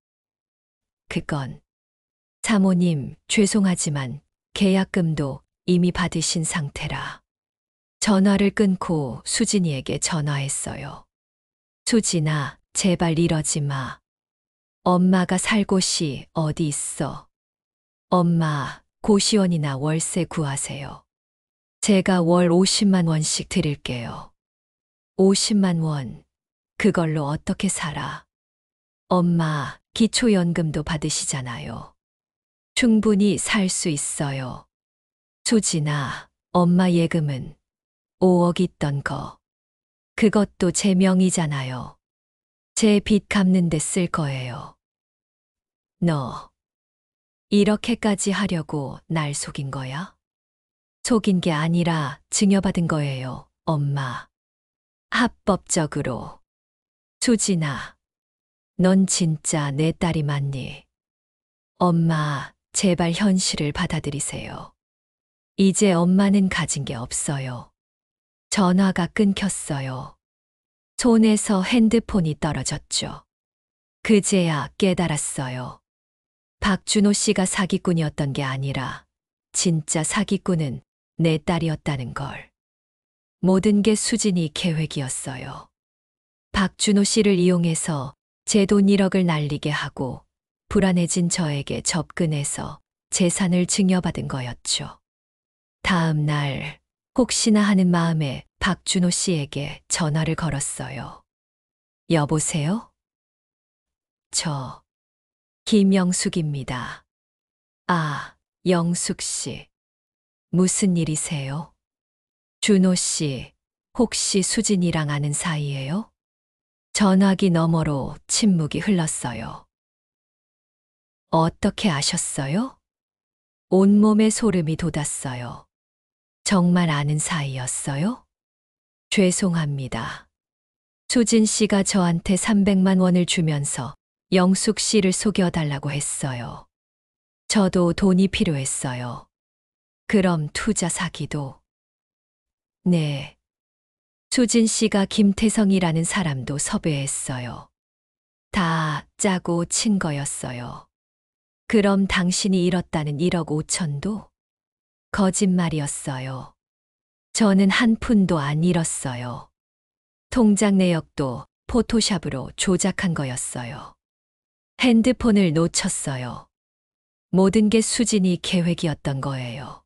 그건 사모님, 죄송하지만 계약금도 이미 받으신 상태라. 전화를 끊고 수진이에게 전화했어요. 수진아, 제발 이러지 마. 엄마가 살 곳이 어디 있어? 엄마, 고시원이나 월세 구하세요. 제가 월 50만 원씩 드릴게요. 50만 원. 그걸로 어떻게 살아? 엄마, 기초연금도 받으시잖아요. 충분히 살 수 있어요. 수진아, 엄마 예금은 5억 있던 거. 그것도 제 명의잖아요. 제 빚 갚는 데 쓸 거예요. 너, 이렇게까지 하려고 날 속인 거야? 속인 게 아니라 증여받은 거예요, 엄마. 합법적으로. 수진아, 넌 진짜 내 딸이 맞니? 엄마, 제발 현실을 받아들이세요. 이제 엄마는 가진 게 없어요. 전화가 끊겼어요. 손에서 핸드폰이 떨어졌죠. 그제야 깨달았어요. 박준호 씨가 사기꾼이었던 게 아니라 진짜 사기꾼은 내 딸이었다는 걸. 모든 게 수진이 계획이었어요. 박준호 씨를 이용해서 제 돈 1억을 날리게 하고 불안해진 저에게 접근해서 재산을 증여받은 거였죠. 다음 날 혹시나 하는 마음에 박준호 씨에게 전화를 걸었어요. 여보세요? 저 김영숙입니다. 아, 영숙 씨. 무슨 일이세요? 준호 씨, 혹시 수진이랑 아는 사이예요? 전화기 너머로 침묵이 흘렀어요. 어떻게 아셨어요? 온몸에 소름이 돋았어요. 정말 아는 사이였어요? 죄송합니다. 수진 씨가 저한테 300만 원을 주면서 영숙 씨를 속여달라고 했어요. 저도 돈이 필요했어요. 그럼 투자 사기도? 네. 수진 씨가 김태성이라는 사람도 섭외했어요. 다 짜고 친 거였어요. 그럼 당신이 잃었다는 1억 5천도? 거짓말이었어요. 저는 한 푼도 안 잃었어요. 통장 내역도 포토샵으로 조작한 거였어요. 핸드폰을 놓쳤어요. 모든 게 수진이 계획이었던 거예요.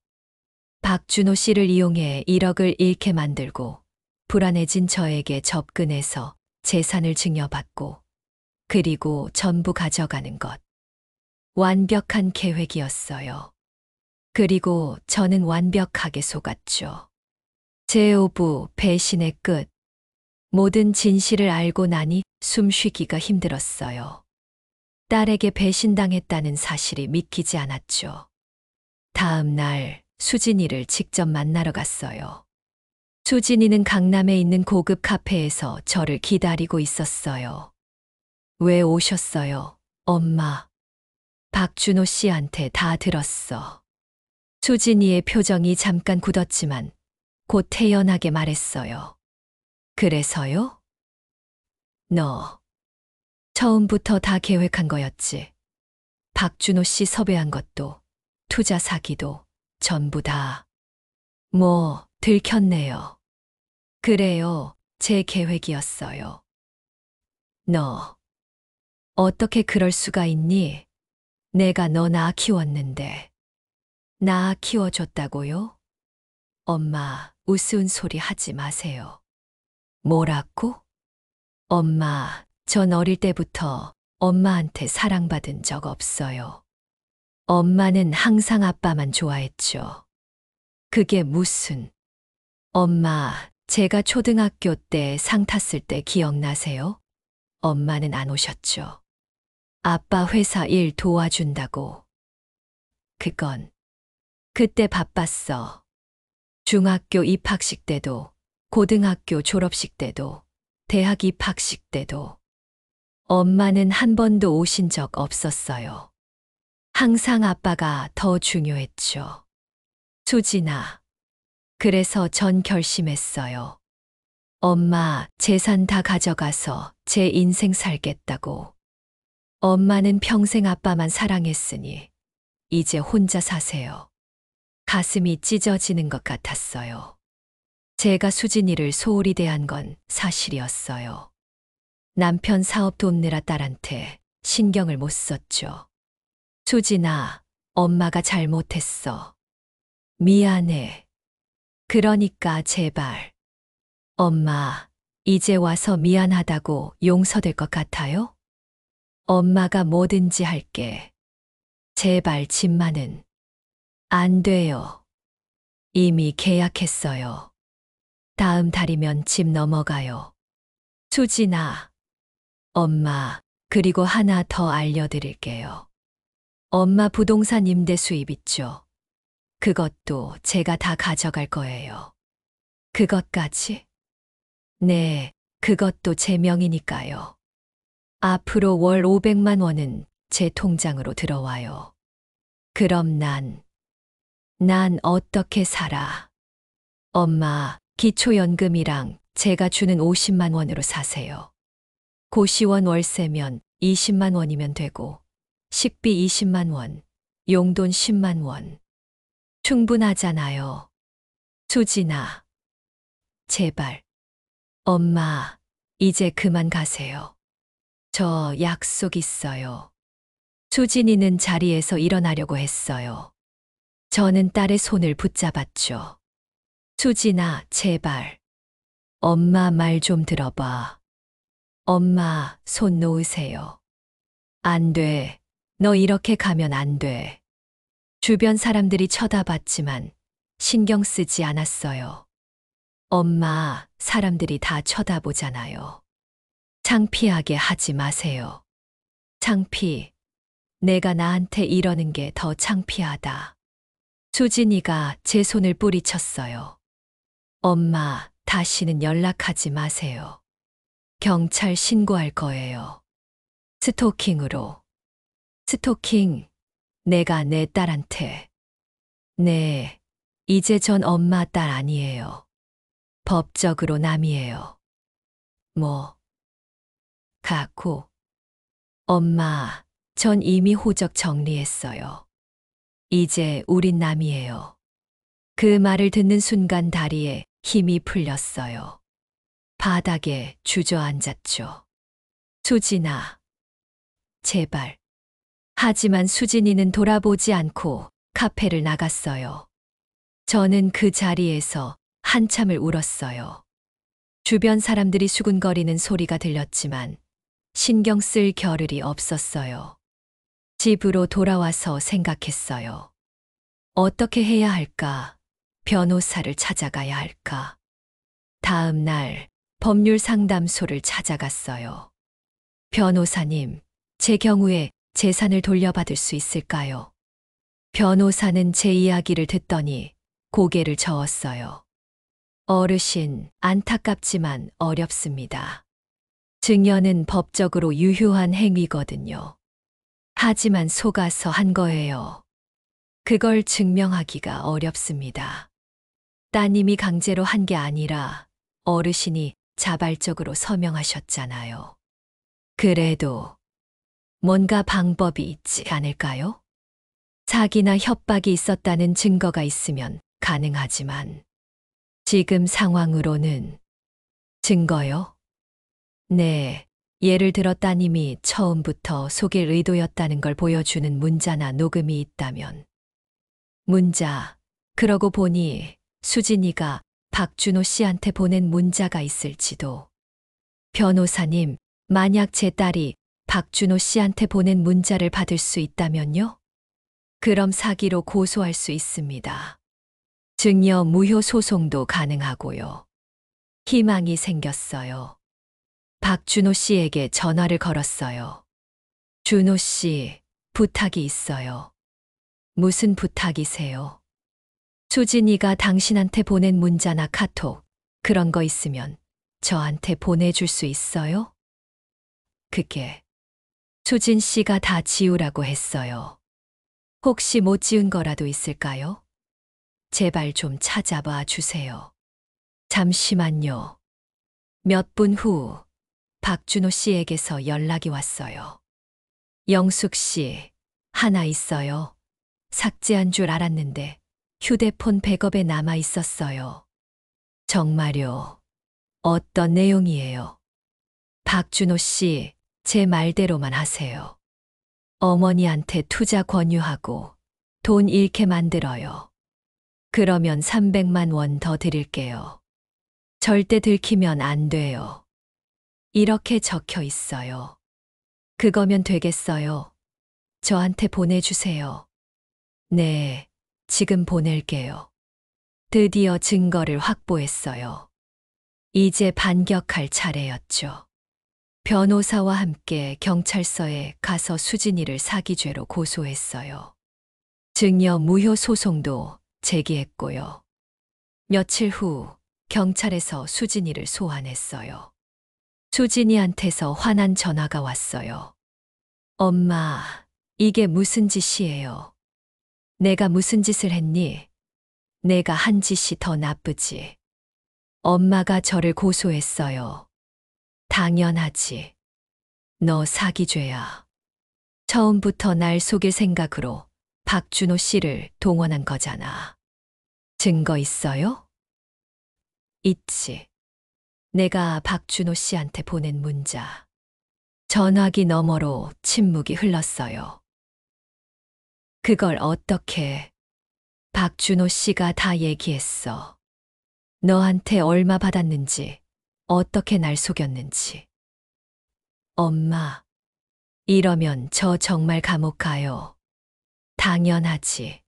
박준호 씨를 이용해 1억을 잃게 만들고 불안해진 저에게 접근해서 재산을 증여받고 그리고 전부 가져가는 것. 완벽한 계획이었어요. 그리고 저는 완벽하게 속았죠. 제오부 배신의 끝. 모든 진실을 알고 나니 숨쉬기가 힘들었어요. 딸에게 배신당했다는 사실이 믿기지 않았죠. 다음 날 수진이를 직접 만나러 갔어요. 수진이는 강남에 있는 고급 카페에서 저를 기다리고 있었어요. 왜 오셨어요, 엄마? 박준호 씨한테 다 들었어. 수진이의 표정이 잠깐 굳었지만 곧 태연하게 말했어요. 그래서요? 너 처음부터 다 계획한 거였지. 박준호 씨 섭외한 것도 투자 사기도 전부 다. 뭐 들켰네요. 그래요. 제 계획이었어요. 너 어떻게 그럴 수가 있니? 내가 너 낳아 키웠는데. 낳아 키워줬다고요? 엄마, 우스운 소리 하지 마세요. 뭐라고? 엄마, 전 어릴 때부터 엄마한테 사랑받은 적 없어요. 엄마는 항상 아빠만 좋아했죠. 그게 무슨... 엄마, 제가 초등학교 때 상 탔을 때 기억나세요? 엄마는 안 오셨죠. 아빠 회사 일 도와준다고. 그건 그때 바빴어. 중학교 입학식 때도, 고등학교 졸업식 때도, 대학 입학식 때도. 엄마는 한 번도 오신 적 없었어요. 항상 아빠가 더 중요했죠. 수진아. 그래서 전 결심했어요. 엄마 재산 다 가져가서 제 인생 살겠다고. 엄마는 평생 아빠만 사랑했으니 이제 혼자 사세요. 가슴이 찢어지는 것 같았어요. 제가 수진이를 소홀히 대한 건 사실이었어요. 남편 사업 돕느라 딸한테 신경을 못 썼죠. 수진아, 엄마가 잘못했어. 미안해. 그러니까 제발. 엄마, 이제 와서 미안하다고 용서될 것 같아요? 엄마가 뭐든지 할게. 제발 집만은. 안 돼요. 이미 계약했어요. 다음 달이면 집 넘어가요. 수진아. 엄마, 그리고 하나 더 알려드릴게요. 엄마 부동산 임대 수입 있죠? 그것도 제가 다 가져갈 거예요. 그것까지? 네, 그것도 제 명이니까요. 앞으로 월 500만 원은 제 통장으로 들어와요. 그럼 난 어떻게 살아? 엄마, 기초연금이랑 제가 주는 50만 원으로 사세요. 고시원 월세면 20만 원이면 되고, 식비 20만 원, 용돈 10만 원. 충분하잖아요. 수진아, 제발. 엄마, 이제 그만 가세요. 저 약속 있어요. 수진이는 자리에서 일어나려고 했어요. 저는 딸의 손을 붙잡았죠. 수진아, 제발. 엄마 말 좀 들어봐. 엄마, 손 놓으세요. 안 돼. 너 이렇게 가면 안 돼. 주변 사람들이 쳐다봤지만 신경 쓰지 않았어요. 엄마, 사람들이 다 쳐다보잖아요. 창피하게 하지 마세요. 창피. 내가 나한테 이러는 게 더 창피하다. 수진이가 제 손을 뿌리쳤어요. 엄마, 다시는 연락하지 마세요. 경찰 신고할 거예요. 스토킹으로. 스토킹. 내가 내 딸한테. 네, 이제 전 엄마 딸 아니에요. 법적으로 남이에요. 갖고. 엄마, 전 이미 호적 정리했어요. 이제 우린 남이에요. 그 말을 듣는 순간 다리에 힘이 풀렸어요. 바닥에 주저앉았죠. 수진아, 제발. 하지만 수진이는 돌아보지 않고 카페를 나갔어요. 저는 그 자리에서 한참을 울었어요. 주변 사람들이 수군거리는 소리가 들렸지만 신경 쓸 겨를이 없었어요. 집으로 돌아와서 생각했어요. 어떻게 해야 할까? 변호사를 찾아가야 할까? 다음 날 법률 상담소를 찾아갔어요. 변호사님, 제 경우에 재산을 돌려받을 수 있을까요? 변호사는 제 이야기를 듣더니 고개를 저었어요. 어르신, 안타깝지만 어렵습니다. 증여는 법적으로 유효한 행위거든요. 하지만 속아서 한 거예요. 그걸 증명하기가 어렵습니다. 따님이 강제로 한 게 아니라 어르신이 자발적으로 서명하셨잖아요. 그래도 뭔가 방법이 있지 않을까요? 사기나 협박이 있었다는 증거가 있으면 가능하지만 지금 상황으로는 증거요? 네, 예를 들어 따님이 처음부터 속일 의도였다는 걸 보여주는 문자나 녹음이 있다면. 문자, 그러고 보니 수진이가 박준호 씨한테 보낸 문자가 있을지도. 변호사님, 만약 제 딸이 박준호 씨한테 보낸 문자를 받을 수 있다면요? 그럼 사기로 고소할 수 있습니다. 증여 무효 소송도 가능하고요. 희망이 생겼어요. 박준호 씨에게 전화를 걸었어요. 준호 씨, 부탁이 있어요. 무슨 부탁이세요? 수진이가 당신한테 보낸 문자나 카톡, 그런 거 있으면 저한테 보내줄 수 있어요? 그게 수진 씨가 다 지우라고 했어요. 혹시 못 지운 거라도 있을까요? 제발 좀 찾아봐 주세요. 잠시만요. 몇 분 후 박준호 씨에게서 연락이 왔어요. 영숙 씨, 하나 있어요. 삭제한 줄 알았는데 휴대폰 백업에 남아 있었어요. 정말요? 어떤 내용이에요? 박준호 씨, 제 말대로만 하세요. 어머니한테 투자 권유하고 돈 잃게 만들어요. 그러면 300만 원 더 드릴게요. 절대 들키면 안 돼요. 이렇게 적혀 있어요. 그거면 되겠어요? 저한테 보내주세요. 네, 지금 보낼게요. 드디어 증거를 확보했어요. 이제 반격할 차례였죠. 변호사와 함께 경찰서에 가서 수진이를 사기죄로 고소했어요. 증여 무효 소송도 제기했고요. 며칠 후 경찰에서 수진이를 소환했어요. 수진이한테서 화난 전화가 왔어요. 엄마, 이게 무슨 짓이에요? 내가 무슨 짓을 했니? 내가 한 짓이 더 나쁘지. 엄마가 저를 고소했어요. 당연하지. 너 사기죄야. 처음부터 날 속일 생각으로 박준호 씨를 동원한 거잖아. 증거 있어요? 있지. 내가 박준호 씨한테 보낸 문자. 전화기 너머로 침묵이 흘렀어요. 그걸 어떻게? 박준호 씨가 다 얘기했어. 너한테 얼마 받았는지, 어떻게 날 속였는지. 엄마, 이러면 저 정말 감옥 가요. 당연하지.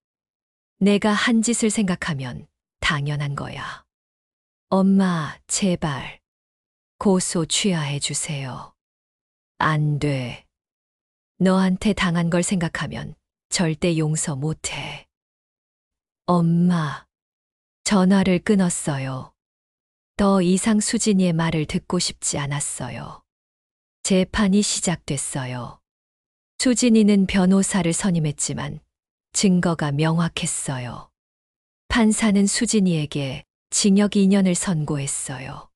내가 한 짓을 생각하면 당연한 거야. 엄마, 제발. 고소 취하해 주세요. 안 돼. 너한테 당한 걸 생각하면 절대 용서 못 해. 엄마, 전화를 끊었어요. 더 이상 수진이의 말을 듣고 싶지 않았어요. 재판이 시작됐어요. 수진이는 변호사를 선임했지만 증거가 명확했어요. 판사는 수진이에게 징역 2년을 선고했어요.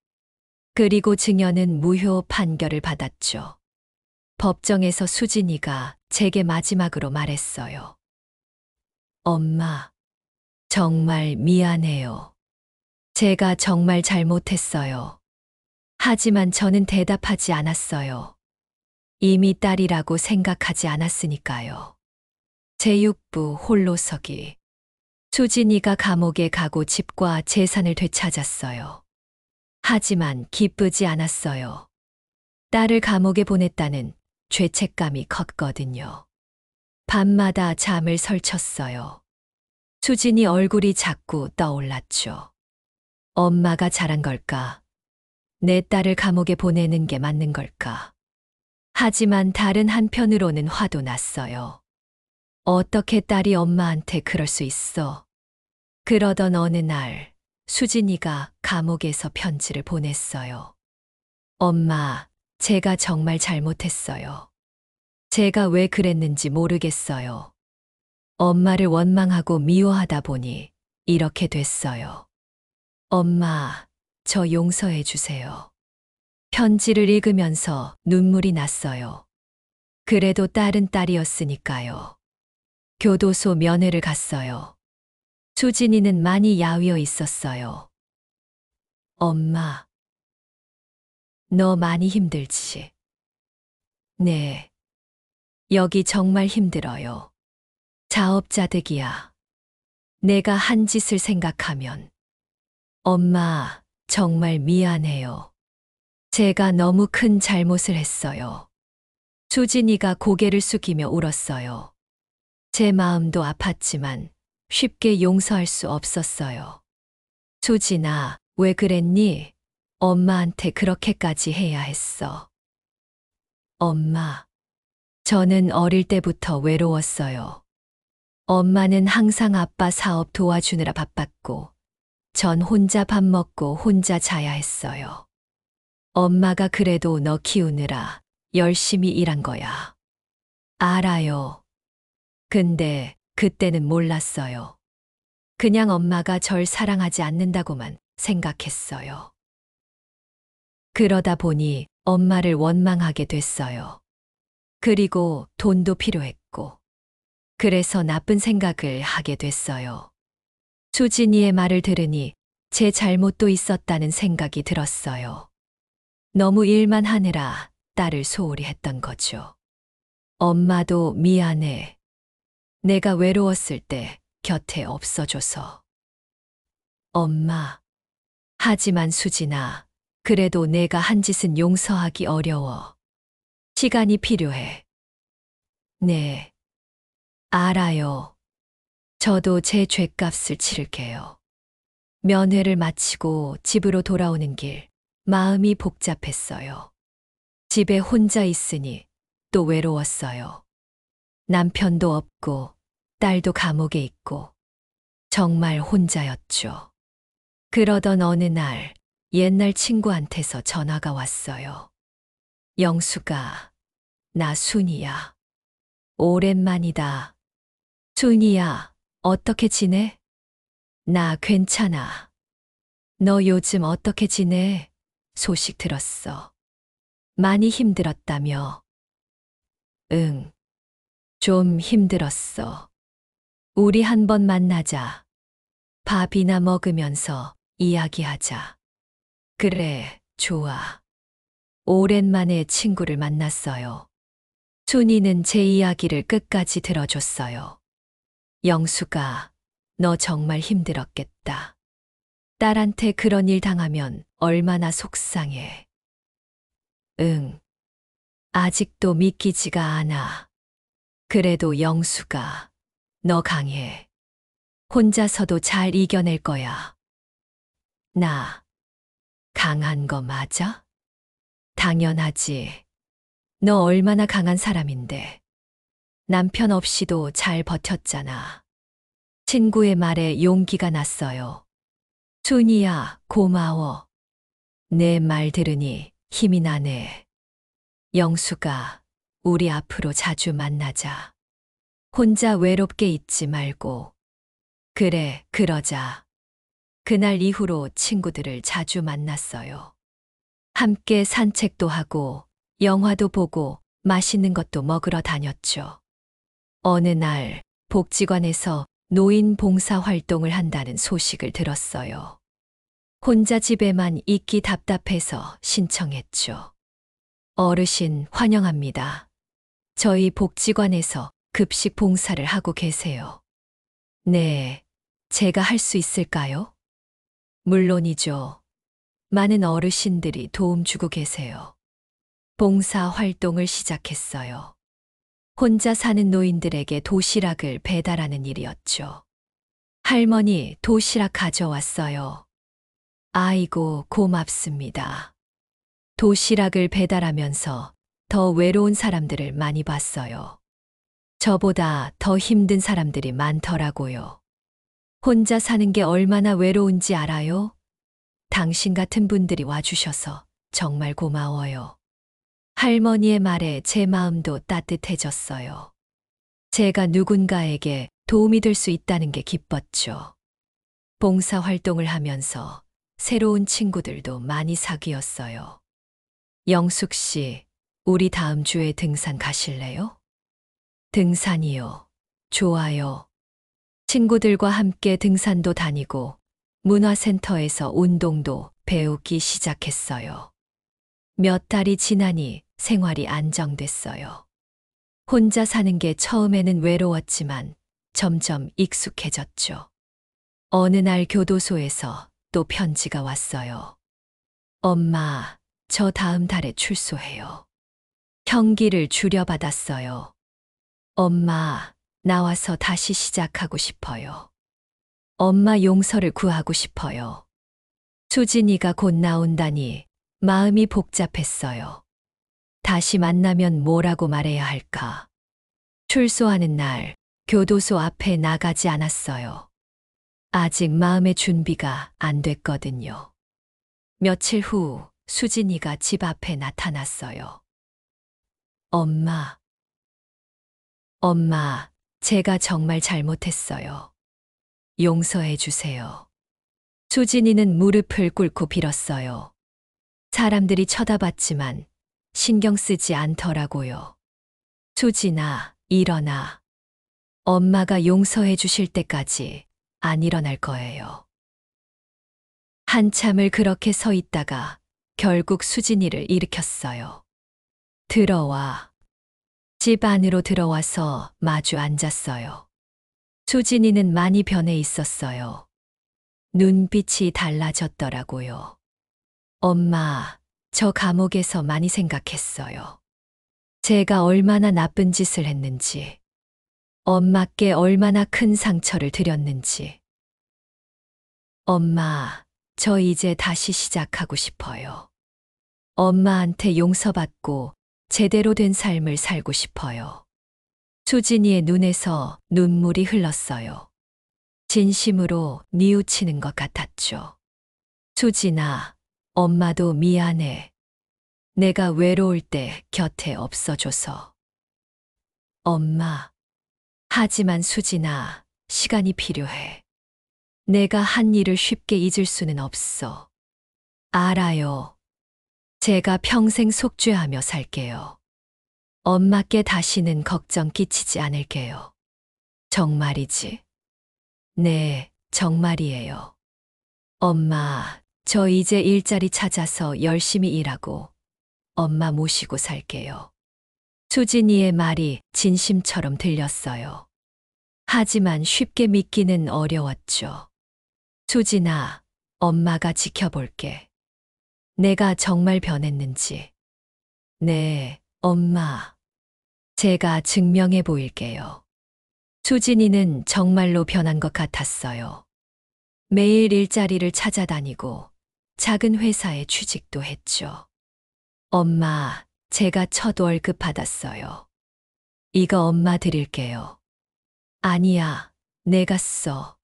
그리고 증여는 무효 판결을 받았죠. 법정에서 수진이가 제게 마지막으로 말했어요. 엄마, 정말 미안해요. 제가 정말 잘못했어요. 하지만 저는 대답하지 않았어요. 이미 딸이라고 생각하지 않았으니까요. 제6부 홀로서기. 수진이가 감옥에 가고 집과 재산을 되찾았어요. 하지만 기쁘지 않았어요. 딸을 감옥에 보냈다는 죄책감이 컸거든요. 밤마다 잠을 설쳤어요. 수진이 얼굴이 자꾸 떠올랐죠. 엄마가 잘한 걸까? 내 딸을 감옥에 보내는 게 맞는 걸까? 하지만 다른 한편으로는 화도 났어요. 어떻게 딸이 엄마한테 그럴 수 있어? 그러던 어느 날, 수진이가 감옥에서 편지를 보냈어요. 엄마, 제가 정말 잘못했어요. 제가 왜 그랬는지 모르겠어요. 엄마를 원망하고 미워하다 보니 이렇게 됐어요. 엄마, 저 용서해 주세요. 편지를 읽으면서 눈물이 났어요. 그래도 딸은 딸이었으니까요. 교도소 면회를 갔어요. 수진이는 많이 야위어 있었어요. 엄마, 너 많이 힘들지? 네. 여기 정말 힘들어요. 자업자득이야. 내가 한 짓을 생각하면. 엄마, 정말 미안해요. 제가 너무 큰 잘못을 했어요. 수진이가 고개를 숙이며 울었어요. 제 마음도 아팠지만 쉽게 용서할 수 없었어요. 수진아, 왜 그랬니? 엄마한테 그렇게까지 해야 했어. 엄마, 저는 어릴 때부터 외로웠어요. 엄마는 항상 아빠 사업 도와주느라 바빴고, 전 혼자 밥 먹고 혼자 자야 했어요. 엄마가 그래도 너 키우느라 열심히 일한 거야. 알아요. 근데 그때는 몰랐어요. 그냥 엄마가 절 사랑하지 않는다고만 생각했어요. 그러다 보니 엄마를 원망하게 됐어요. 그리고 돈도 필요했고. 그래서 나쁜 생각을 하게 됐어요. 수진이의 말을 들으니 제 잘못도 있었다는 생각이 들었어요. 너무 일만 하느라 딸을 소홀히 했던 거죠. 엄마도 미안해. 내가 외로웠을 때 곁에 없어줘서. 엄마. 하지만 수진아, 그래도 내가 한 짓은 용서하기 어려워. 시간이 필요해. 네. 알아요. 저도 제 죗값을 치를게요. 면회를 마치고 집으로 돌아오는 길, 마음이 복잡했어요. 집에 혼자 있으니 또 외로웠어요. 남편도 없고 딸도 감옥에 있고 정말 혼자였죠. 그러던 어느 날 옛날 친구한테서 전화가 왔어요. 영수가, 나 순이야. 오랜만이다. 순이야, 어떻게 지내? 나 괜찮아. 너 요즘 어떻게 지내? 소식 들었어. 많이 힘들었다며. 응, 좀 힘들었어. 우리 한번 만나자. 밥이나 먹으면서 이야기하자. 그래, 좋아. 오랜만에 친구를 만났어요. 순이는 제 이야기를 끝까지 들어줬어요. 영수가, 너 정말 힘들었겠다. 딸한테 그런 일 당하면 얼마나 속상해. 응, 아직도 믿기지가 않아. 그래도 영수가, 너 강해. 혼자서도 잘 이겨낼 거야. 나, 강한 거 맞아? 당연하지. 너 얼마나 강한 사람인데. 남편 없이도 잘 버텼잖아. 친구의 말에 용기가 났어요. 순이야, 고마워. 내 말 들으니 힘이 나네. 영수가, 우리 앞으로 자주 만나자. 혼자 외롭게 있지 말고. 그래, 그러자. 그날 이후로 친구들을 자주 만났어요. 함께 산책도 하고, 영화도 보고, 맛있는 것도 먹으러 다녔죠. 어느 날, 복지관에서 노인 봉사 활동을 한다는 소식을 들었어요. 혼자 집에만 있기 답답해서 신청했죠. 어르신 환영합니다. 저희 복지관에서 급식 봉사를 하고 계세요. 네, 제가 할 수 있을까요? 물론이죠. 많은 어르신들이 도움 주고 계세요. 봉사 활동을 시작했어요. 혼자 사는 노인들에게 도시락을 배달하는 일이었죠. 할머니, 도시락 가져왔어요. 아이고, 고맙습니다. 도시락을 배달하면서 더 외로운 사람들을 많이 봤어요. 저보다 더 힘든 사람들이 많더라고요. 혼자 사는 게 얼마나 외로운지 알아요? 당신 같은 분들이 와주셔서 정말 고마워요. 할머니의 말에 제 마음도 따뜻해졌어요. 제가 누군가에게 도움이 될 수 있다는 게 기뻤죠. 봉사 활동을 하면서 새로운 친구들도 많이 사귀었어요. 영숙 씨, 우리 다음 주에 등산 가실래요? 등산이요. 좋아요. 친구들과 함께 등산도 다니고 문화센터에서 운동도 배우기 시작했어요. 몇 달이 지나니 생활이 안정됐어요. 혼자 사는 게 처음에는 외로웠지만 점점 익숙해졌죠. 어느 날 교도소에서 또 편지가 왔어요. 엄마, 저 다음 달에 출소해요. 형기를 줄여받았어요. 엄마, 나와서 다시 시작하고 싶어요. 엄마 용서를 구하고 싶어요. 수진이가 곧 나온다니 마음이 복잡했어요. 다시 만나면 뭐라고 말해야 할까? 출소하는 날 교도소 앞에 나가지 않았어요. 아직 마음의 준비가 안 됐거든요. 며칠 후 수진이가 집 앞에 나타났어요. 엄마, 제가 정말 잘못했어요. 용서해 주세요. 수진이는 무릎을 꿇고 빌었어요. 사람들이 쳐다봤지만 신경 쓰지 않더라고요. 수진아, 일어나. 엄마가 용서해 주실 때까지 안 일어날 거예요. 한참을 그렇게 서 있다가 결국 수진이를 일으켰어요. 들어와. 집 안으로 들어와서 마주 앉았어요. 수진이는 많이 변해 있었어요. 눈빛이 달라졌더라고요. 엄마, 저 감옥에서 많이 생각했어요. 제가 얼마나 나쁜 짓을 했는지, 엄마께 얼마나 큰 상처를 드렸는지. 엄마, 저 이제 다시 시작하고 싶어요. 엄마한테 용서받고 제대로 된 삶을 살고 싶어요. 수진이의 눈에서 눈물이 흘렀어요. 진심으로 뉘우치는 것 같았죠. 수진아, 엄마도 미안해. 내가 외로울 때 곁에 없어줘서. 엄마. 하지만 수진아, 시간이 필요해. 내가 한 일을 쉽게 잊을 수는 없어. 알아요. 제가 평생 속죄하며 살게요. 엄마께 다시는 걱정 끼치지 않을게요. 정말이지? 네, 정말이에요. 엄마, 저 이제 일자리 찾아서 열심히 일하고 엄마 모시고 살게요. 수진이의 말이 진심처럼 들렸어요. 하지만 쉽게 믿기는 어려웠죠. 수진아, 엄마가 지켜볼게. 내가 정말 변했는지. 네, 엄마. 제가 증명해 보일게요. 수진이는 정말로 변한 것 같았어요. 매일 일자리를 찾아다니고 작은 회사에 취직도 했죠. 엄마, 제가 첫 월급 받았어요. 이거 엄마 드릴게요. 아니야, 내가 써.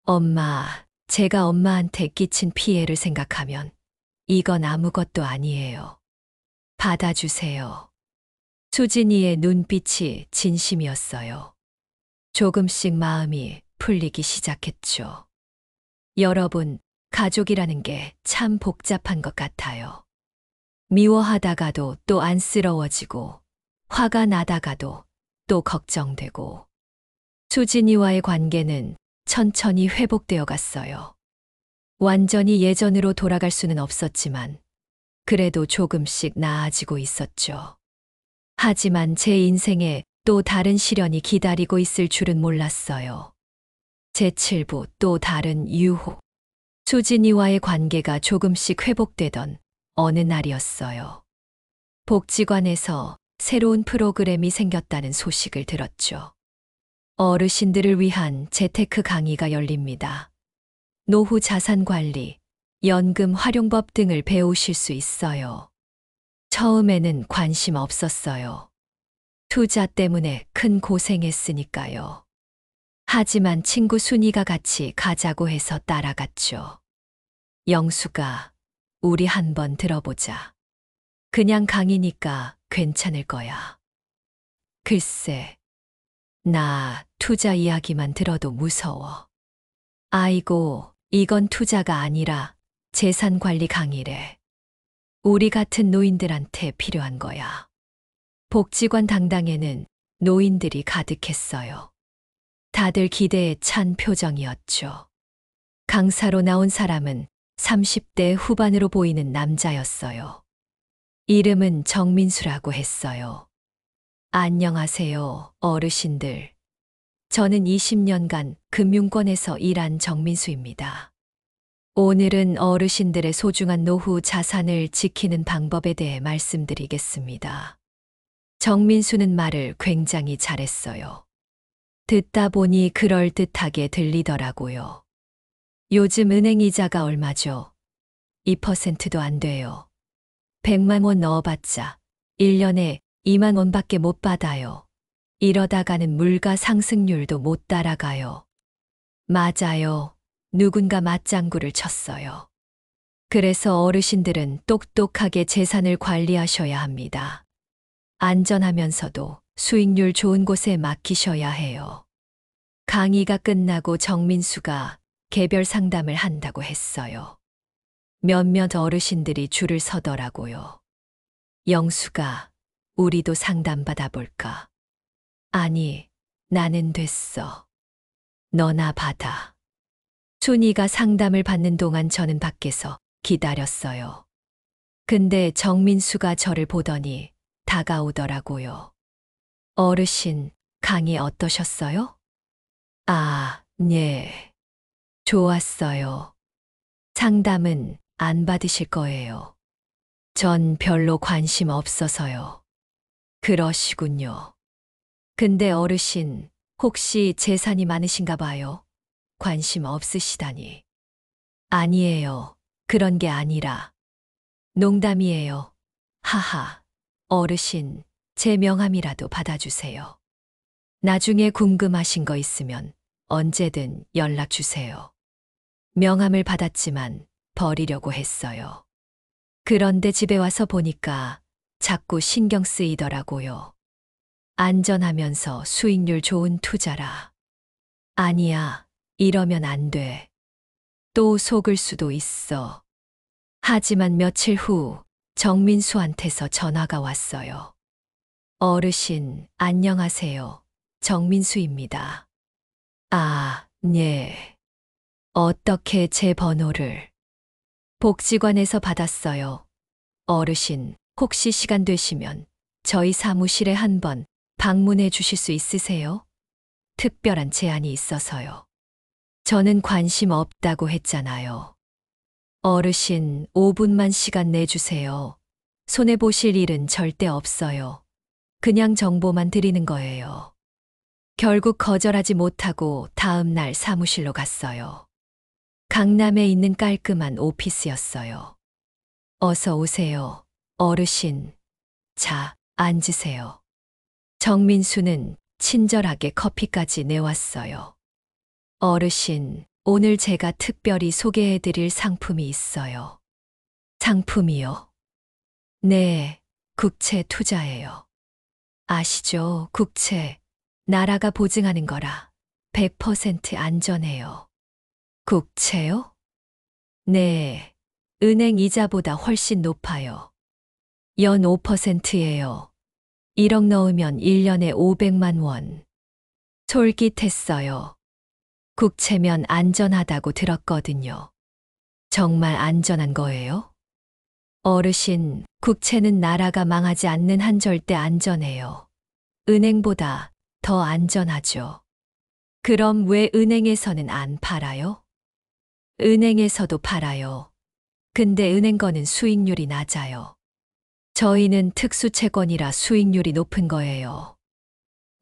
엄마, 제가 엄마한테 끼친 피해를 생각하면 이건 아무것도 아니에요. 받아주세요. 수진이의 눈빛이 진심이었어요. 조금씩 마음이 풀리기 시작했죠. 여러분, 가족이라는 게 참 복잡한 것 같아요. 미워하다가도 또 안쓰러워지고, 화가 나다가도 또 걱정되고. 수진이와의 관계는 천천히 회복되어 갔어요. 완전히 예전으로 돌아갈 수는 없었지만, 그래도 조금씩 나아지고 있었죠. 하지만 제 인생에 또 다른 시련이 기다리고 있을 줄은 몰랐어요. 제7부 또 다른 유혹. 수진이와의 관계가 조금씩 회복되던 어느 날이었어요. 복지관에서 새로운 프로그램이 생겼다는 소식을 들었죠. 어르신들을 위한 재테크 강의가 열립니다. 노후 자산 관리, 연금 활용법 등을 배우실 수 있어요. 처음에는 관심 없었어요. 투자 때문에 큰 고생했으니까요. 하지만 친구 순이가 같이 가자고 해서 따라갔죠. 영수가, 우리 한번 들어보자. 그냥 강의니까 괜찮을 거야. 글쎄, 나 투자 이야기만 들어도 무서워. 아이고, 이건 투자가 아니라 재산 관리 강의래. 우리 같은 노인들한테 필요한 거야. 복지관 당당에는 노인들이 가득했어요. 다들 기대에 찬 표정이었죠. 강사로 나온 사람은 30대 후반으로 보이는 남자였어요. 이름은 정민수라고 했어요. 안녕하세요, 어르신들. 저는 20년간 금융권에서 일한 정민수입니다. 오늘은 어르신들의 소중한 노후 자산을 지키는 방법에 대해 말씀드리겠습니다. 정민수는 말을 굉장히 잘했어요. 듣다 보니 그럴듯하게 들리더라고요. 요즘 은행 이자가 얼마죠? 2%도 안 돼요. 100만 원 넣어봤자 1년에 2만 원밖에 못 받아요. 이러다가는 물가 상승률도 못 따라가요. 맞아요. 누군가 맞장구를 쳤어요. 그래서 어르신들은 똑똑하게 재산을 관리하셔야 합니다. 안전하면서도 수익률 좋은 곳에 맡기셔야 해요. 강의가 끝나고 정민수가 개별 상담을 한다고 했어요. 몇몇 어르신들이 줄을 서더라고요. 영수가, 우리도 상담 받아볼까? 아니, 나는 됐어. 너나 받아. 순이가 상담을 받는 동안 저는 밖에서 기다렸어요. 근데 정민수가 저를 보더니 다가오더라고요. 어르신, 강의 어떠셨어요? 아, 네. 좋았어요. 상담은 안 받으실 거예요. 전 별로 관심 없어서요. 그러시군요. 근데 어르신, 혹시 재산이 많으신가 봐요? 관심 없으시다니. 아니에요. 그런 게 아니라. 농담이에요. 하하. 어르신, 제 명함이라도 받아주세요. 나중에 궁금하신 거 있으면 언제든 연락 주세요. 명함을 받았지만 버리려고 했어요. 그런데 집에 와서 보니까 자꾸 신경 쓰이더라고요. 안전하면서 수익률 좋은 투자라. 아니야, 이러면 안 돼. 또 속을 수도 있어. 하지만 며칠 후 정민수한테서 전화가 왔어요. 어르신, 안녕하세요. 정민수입니다. 아, 네. 어떻게 제 번호를? 복지관에서 받았어요. 어르신, 혹시 시간 되시면 저희 사무실에 한번 방문해 주실 수 있으세요? 특별한 제안이 있어서요. 저는 관심 없다고 했잖아요. 어르신, 5분만 시간 내주세요. 손해보실 일은 절대 없어요. 그냥 정보만 드리는 거예요. 결국 거절하지 못하고 다음 날 사무실로 갔어요. 강남에 있는 깔끔한 오피스였어요. 어서 오세요, 어르신. 자, 앉으세요. 정민수는 친절하게 커피까지 내왔어요. 어르신, 오늘 제가 특별히 소개해 드릴 상품이 있어요. 상품이요? 네, 국채 투자예요. 아시죠? 국채. 나라가 보증하는 거라 100% 안전해요. 국채요? 네, 은행 이자보다 훨씬 높아요. 연 5%예요. 1억 넣으면 1년에 500만 원. 솔깃했어요. 국채면 안전하다고 들었거든요. 정말 안전한 거예요? 어르신, 국채는 나라가 망하지 않는 한 절대 안전해요. 은행보다 더 안전하죠. 그럼 왜 은행에서는 안 팔아요? 은행에서도 팔아요. 근데 은행 거는 수익률이 낮아요. 저희는 특수채권이라 수익률이 높은 거예요.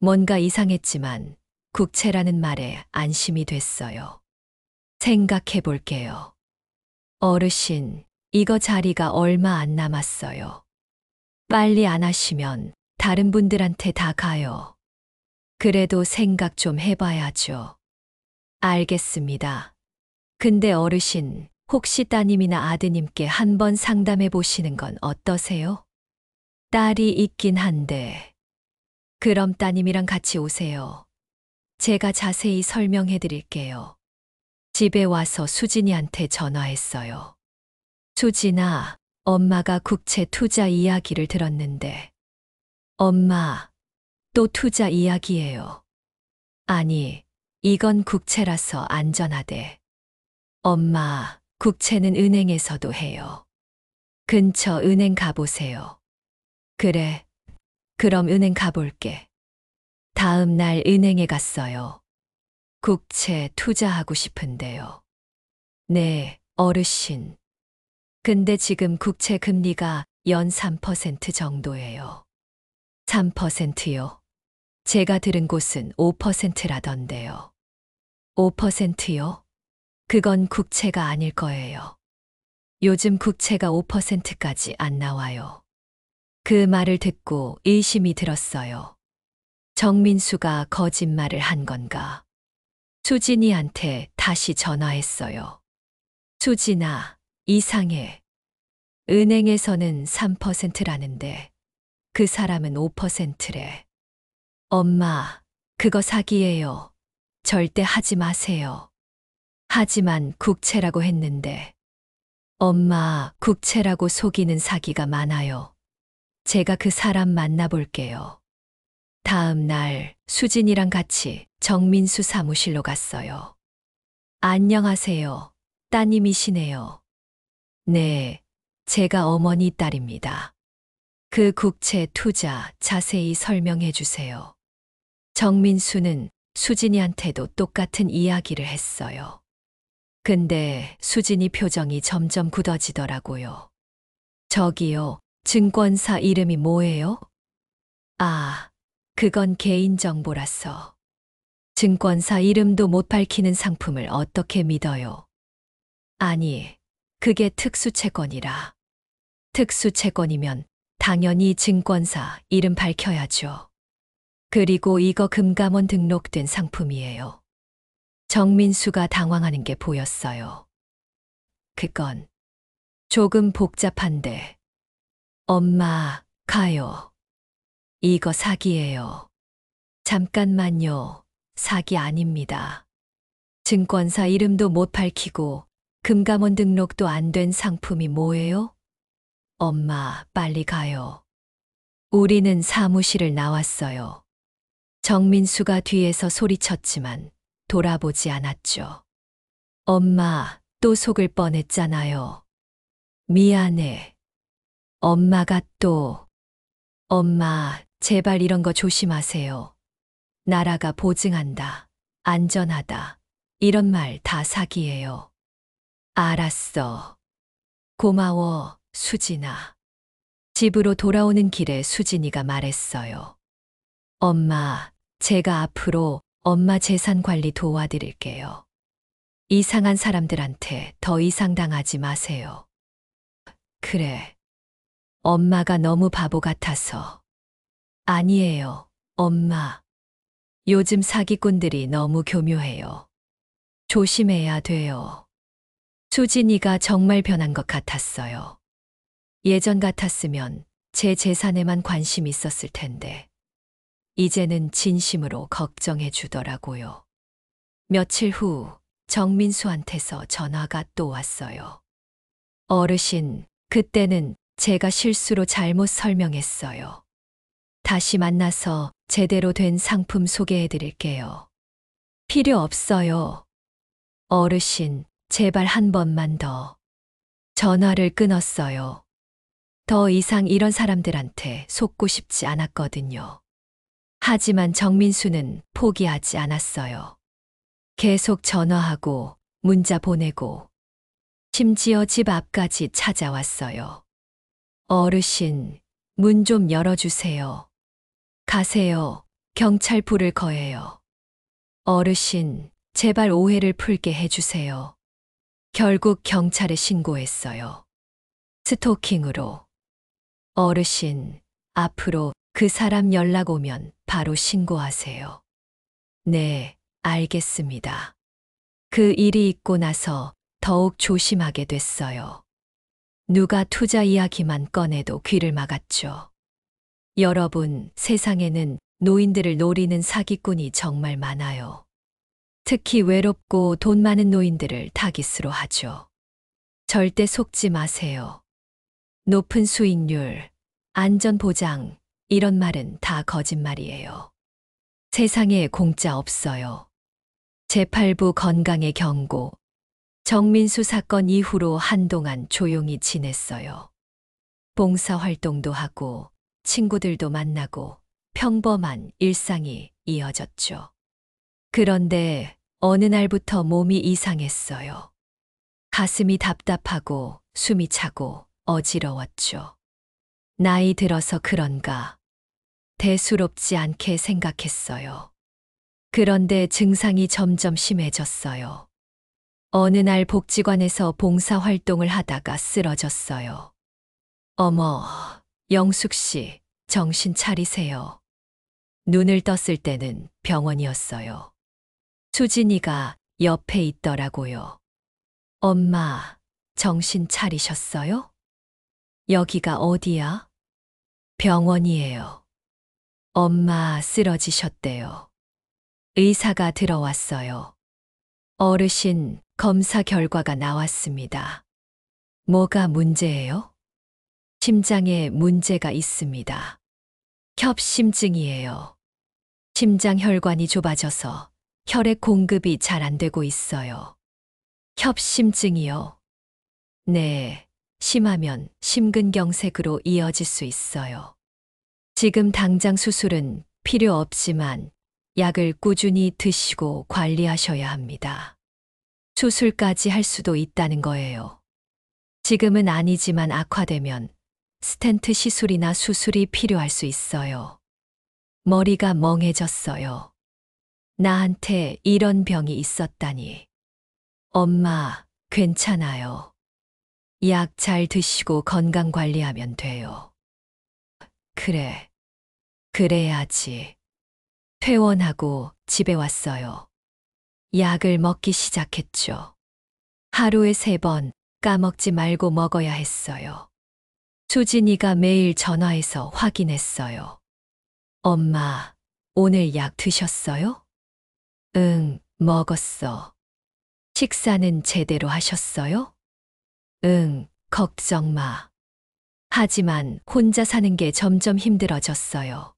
뭔가 이상했지만 국채라는 말에 안심이 됐어요. 생각해 볼게요. 어르신, 이거 자리가 얼마 안 남았어요. 빨리 안 하시면 다른 분들한테 다 가요. 그래도 생각 좀 해봐야죠. 알겠습니다. 근데 어르신, 혹시 따님이나 아드님께 한번 상담해 보시는 건 어떠세요? 딸이 있긴 한데. 그럼 따님이랑 같이 오세요. 제가 자세히 설명해 드릴게요. 집에 와서 수진이한테 전화했어요. 수진아, 엄마가 국채 투자 이야기를 들었는데. 엄마, 또 투자 이야기예요. 아니, 이건 국채라서 안전하대. 엄마, 국채는 은행에서도 해요. 근처 은행 가보세요. 그래, 그럼 은행 가볼게. 다음 날 은행에 갔어요. 국채 투자하고 싶은데요. 네, 어르신. 근데 지금 국채 금리가 연 3% 정도예요. 3%요? 제가 들은 곳은 5%라던데요. 5%요? 그건 국채가 아닐 거예요. 요즘 국채가 5%까지 안 나와요. 그 말을 듣고 의심이 들었어요. 정민수가 거짓말을 한 건가? 수진이한테 다시 전화했어요. 수진아, 이상해. 은행에서는 3%라는데 그 사람은 5%래. 엄마, 그거 사기예요. 절대 하지 마세요. 하지만 국채라고 했는데. 엄마, 국채라고 속이는 사기가 많아요. 제가 그 사람 만나볼게요. 다음 날 수진이랑 같이 정민수 사무실로 갔어요. 안녕하세요. 따님이시네요. 네, 제가 어머니 딸입니다. 그 국채 투자 자세히 설명해 주세요. 정민수는 수진이한테도 똑같은 이야기를 했어요. 근데 수진이 표정이 점점 굳어지더라고요. 저기요, 증권사 이름이 뭐예요? 아, 그건 개인정보라서. 증권사 이름도 못 밝히는 상품을 어떻게 믿어요? 아니, 그게 특수채권이라. 특수채권이면 당연히 증권사 이름 밝혀야죠. 그리고 이거 금감원 등록된 상품이에요. 정민수가 당황하는 게 보였어요. 그건 조금 복잡한데. 엄마, 가요. 이거 사기예요. 잠깐만요. 사기 아닙니다. 증권사 이름도 못 밝히고 금감원 등록도 안 된 상품이 뭐예요? 엄마, 빨리 가요. 우리는 사무실을 나왔어요. 정민수가 뒤에서 소리쳤지만 돌아보지 않았죠. 엄마, 또 속을 뻔했잖아요. 미안해. 엄마가 또. 엄마, 제발 이런 거 조심하세요. 나라가 보증한다. 안전하다. 이런 말 다 사기예요. 알았어. 고마워, 수진아. 집으로 돌아오는 길에 수진이가 말했어요. 엄마, 제가 앞으로 엄마 재산 관리 도와드릴게요. 이상한 사람들한테 더 이상 당하지 마세요. 그래. 엄마가 너무 바보 같아서. 아니에요, 엄마. 요즘 사기꾼들이 너무 교묘해요. 조심해야 돼요. 수진이가 정말 변한 것 같았어요. 예전 같았으면 제 재산에만 관심 있었을 텐데. 이제는 진심으로 걱정해 주더라고요. 며칠 후 정민수한테서 전화가 또 왔어요. 어르신, 그때는 제가 실수로 잘못 설명했어요. 다시 만나서 제대로 된 상품 소개해 드릴게요. 필요 없어요. 어르신, 제발 한 번만 더. 전화를 끊었어요. 더 이상 이런 사람들한테 속고 싶지 않았거든요. 하지만 정민수는 포기하지 않았어요. 계속 전화하고 문자 보내고 심지어 집 앞까지 찾아왔어요. 어르신, 문 좀 열어주세요. 가세요. 경찰 부를 거예요. 어르신, 제발 오해를 풀게 해주세요. 결국 경찰에 신고했어요. 스토킹으로. 어르신, 앞으로 그 사람 연락 오면 바로 신고하세요. 네, 알겠습니다. 그 일이 있고 나서 더욱 조심하게 됐어요. 누가 투자 이야기만 꺼내도 귀를 막았죠. 여러분, 세상에는 노인들을 노리는 사기꾼이 정말 많아요. 특히 외롭고 돈 많은 노인들을 타깃으로 하죠. 절대 속지 마세요. 높은 수익률, 안전보장, 이런 말은 다 거짓말이에요. 세상에 공짜 없어요. 제8부 건강의 경고. 정민수 사건 이후로 한동안 조용히 지냈어요. 봉사활동도 하고 친구들도 만나고 평범한 일상이 이어졌죠. 그런데 어느 날부터 몸이 이상했어요. 가슴이 답답하고 숨이 차고 어지러웠죠. 나이 들어서 그런가 대수롭지 않게 생각했어요. 그런데 증상이 점점 심해졌어요. 어느 날 복지관에서 봉사활동을 하다가 쓰러졌어요. 어머, 영숙 씨, 정신 차리세요. 눈을 떴을 때는 병원이었어요. 수진이가 옆에 있더라고요. 엄마, 정신 차리셨어요? 여기가 어디야? 병원이에요. 엄마 쓰러지셨대요. 의사가 들어왔어요. 어르신, 검사 결과가 나왔습니다. 뭐가 문제예요? 심장에 문제가 있습니다. 협심증이에요. 심장 혈관이 좁아져서 혈액 공급이 잘 안 되고 있어요. 협심증이요? 네, 심하면 심근경색으로 이어질 수 있어요. 지금 당장 수술은 필요 없지만 약을 꾸준히 드시고 관리하셔야 합니다. 수술까지 할 수도 있다는 거예요. 지금은 아니지만 악화되면 스텐트 시술이나 수술이 필요할 수 있어요. 머리가 멍해졌어요. 나한테 이런 병이 있었다니. 엄마, 괜찮아요. 약 잘 드시고 건강 관리하면 돼요. 그래. 그래야지. 퇴원하고 집에 왔어요. 약을 먹기 시작했죠. 하루에 3번, 까먹지 말고 먹어야 했어요. 수진이가 매일 전화해서 확인했어요. 엄마, 오늘 약 드셨어요? 응, 먹었어. 식사는 제대로 하셨어요? 응, 걱정 마. 하지만 혼자 사는 게 점점 힘들어졌어요.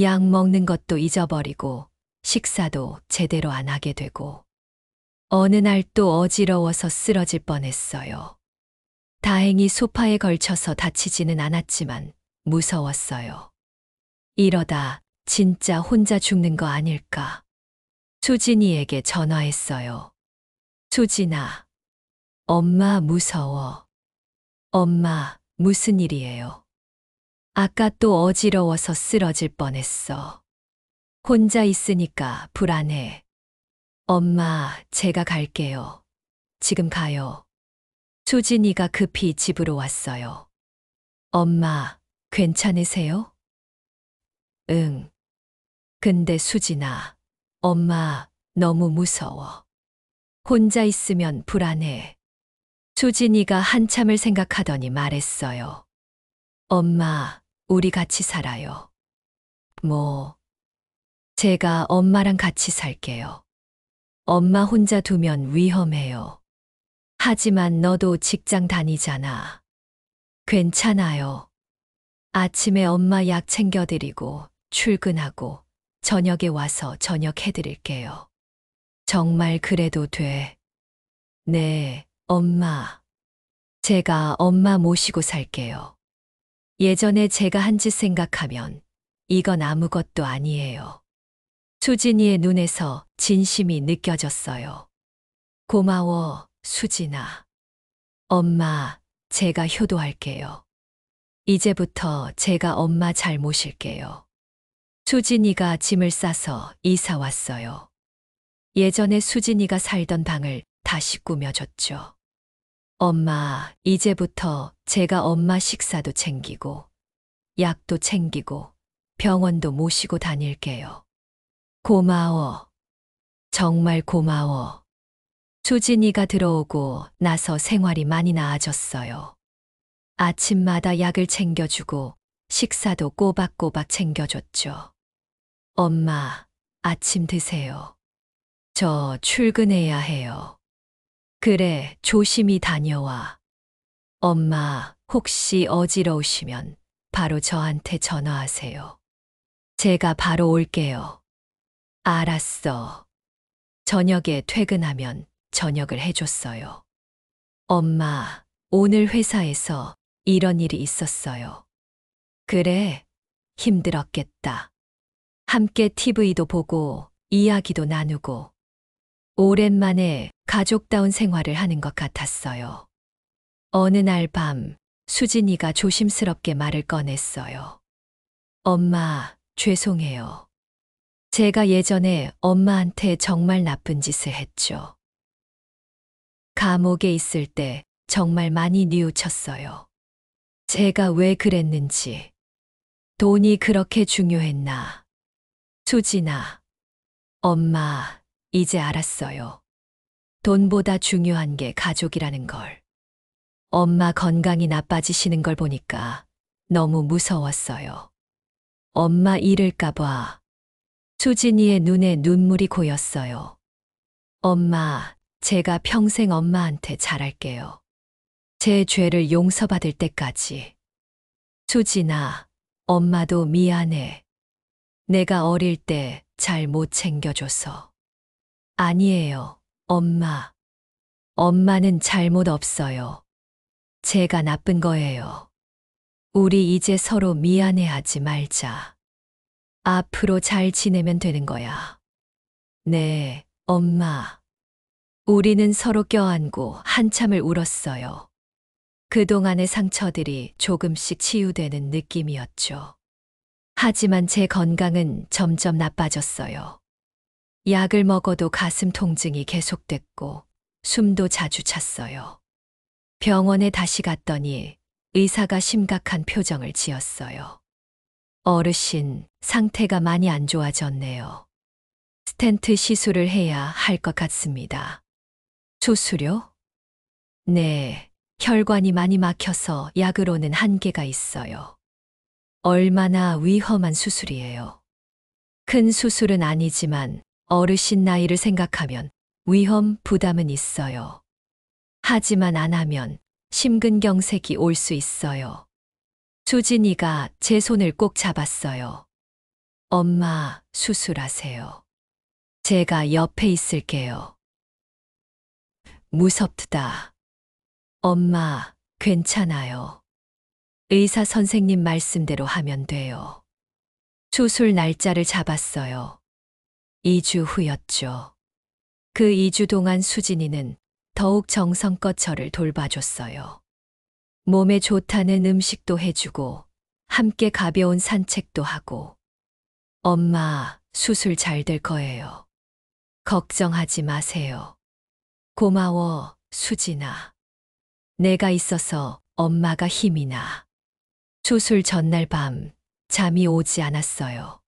약 먹는 것도 잊어버리고 식사도 제대로 안 하게 되고 어느 날 또 어지러워서 쓰러질 뻔했어요. 다행히 소파에 걸쳐서 다치지는 않았지만 무서웠어요. 이러다 진짜 혼자 죽는 거 아닐까. 수진이에게 전화했어요. 수진아, 엄마 무서워. 엄마, 무슨 일이에요? 아까 또 어지러워서 쓰러질 뻔했어. 혼자 있으니까 불안해. 엄마, 제가 갈게요. 지금 가요. 수진이가 급히 집으로 왔어요. 엄마, 괜찮으세요? 응. 근데 수진아, 엄마 너무 무서워. 혼자 있으면 불안해. 수진이가 한참을 생각하더니 말했어요. 엄마, 우리 같이 살아요. 뭐, 제가 엄마랑 같이 살게요. 엄마 혼자 두면 위험해요. 하지만 너도 직장 다니잖아. 괜찮아요. 아침에 엄마 약 챙겨드리고 출근하고 저녁에 와서 저녁 해드릴게요. 정말 그래도 돼. 네, 엄마. 제가 엄마 모시고 살게요. 예전에 제가 한 짓 생각하면 이건 아무것도 아니에요. 수진이의 눈에서 진심이 느껴졌어요. 고마워, 수진아. 엄마, 제가 효도할게요. 이제부터 제가 엄마 잘 모실게요. 수진이가 짐을 싸서 이사 왔어요. 예전에 수진이가 살던 방을 다시 꾸며줬죠. 엄마, 이제부터 제가 엄마 식사도 챙기고, 약도 챙기고, 병원도 모시고 다닐게요. 고마워. 정말 고마워. 수진이가 들어오고 나서 생활이 많이 나아졌어요. 아침마다 약을 챙겨주고 식사도 꼬박꼬박 챙겨줬죠. 엄마, 아침 드세요. 저 출근해야 해요. 그래, 조심히 다녀와. 엄마, 혹시 어지러우시면 바로 저한테 전화하세요. 제가 바로 올게요. 알았어. 저녁에 퇴근하면 저녁을 해줬어요. 엄마, 오늘 회사에서 이런 일이 있었어요. 그래, 힘들었겠다. 함께 TV도 보고 이야기도 나누고 오랜만에 가족다운 생활을 하는 것 같았어요. 어느 날 밤 수진이가 조심스럽게 말을 꺼냈어요. 엄마, 죄송해요. 제가 예전에 엄마한테 정말 나쁜 짓을 했죠. 감옥에 있을 때 정말 많이 뉘우쳤어요. 제가 왜 그랬는지. 돈이 그렇게 중요했나. 수진아, 엄마, 이제 알았어요. 돈보다 중요한 게 가족이라는 걸. 엄마 건강이 나빠지시는 걸 보니까 너무 무서웠어요. 엄마 잃을까봐. 수진이의 눈에 눈물이 고였어요. 엄마, 제가 평생 엄마한테 잘할게요. 제 죄를 용서받을 때까지. 수진아, 엄마도 미안해. 내가 어릴 때 잘 못 챙겨줘서. 아니에요, 엄마. 엄마는 잘못 없어요. 제가 나쁜 거예요. 우리 이제 서로 미안해하지 말자. 앞으로 잘 지내면 되는 거야. 네, 엄마. 우리는 서로 껴안고 한참을 울었어요. 그동안의 상처들이 조금씩 치유되는 느낌이었죠. 하지만 제 건강은 점점 나빠졌어요. 약을 먹어도 가슴 통증이 계속됐고 숨도 자주 찼어요. 병원에 다시 갔더니 의사가 심각한 표정을 지었어요. 어르신, 상태가 많이 안 좋아졌네요. 스텐트 시술을 해야 할 것 같습니다. 수수료? 네, 혈관이 많이 막혀서 약으로는 한계가 있어요. 얼마나 위험한 수술이에요. 큰 수술은 아니지만 어르신 나이를 생각하면 위험 부담은 있어요. 하지만 안 하면 심근경색이 올 수 있어요. 수진이가 제 손을 꼭 잡았어요. 엄마, 수술하세요. 제가 옆에 있을게요. 무섭다. 엄마, 괜찮아요. 의사 선생님 말씀대로 하면 돼요. 수술 날짜를 잡았어요. 2주 후였죠. 그 2주 동안 수진이는 더욱 정성껏 저를 돌봐줬어요. 몸에 좋다는 음식도 해주고, 함께 가벼운 산책도 하고. 엄마, 수술 잘 될 거예요. 걱정하지 마세요. 고마워, 수진아. 내가 있어서 엄마가 힘이 나. 수술 전날 밤, 잠이 오지 않았어요.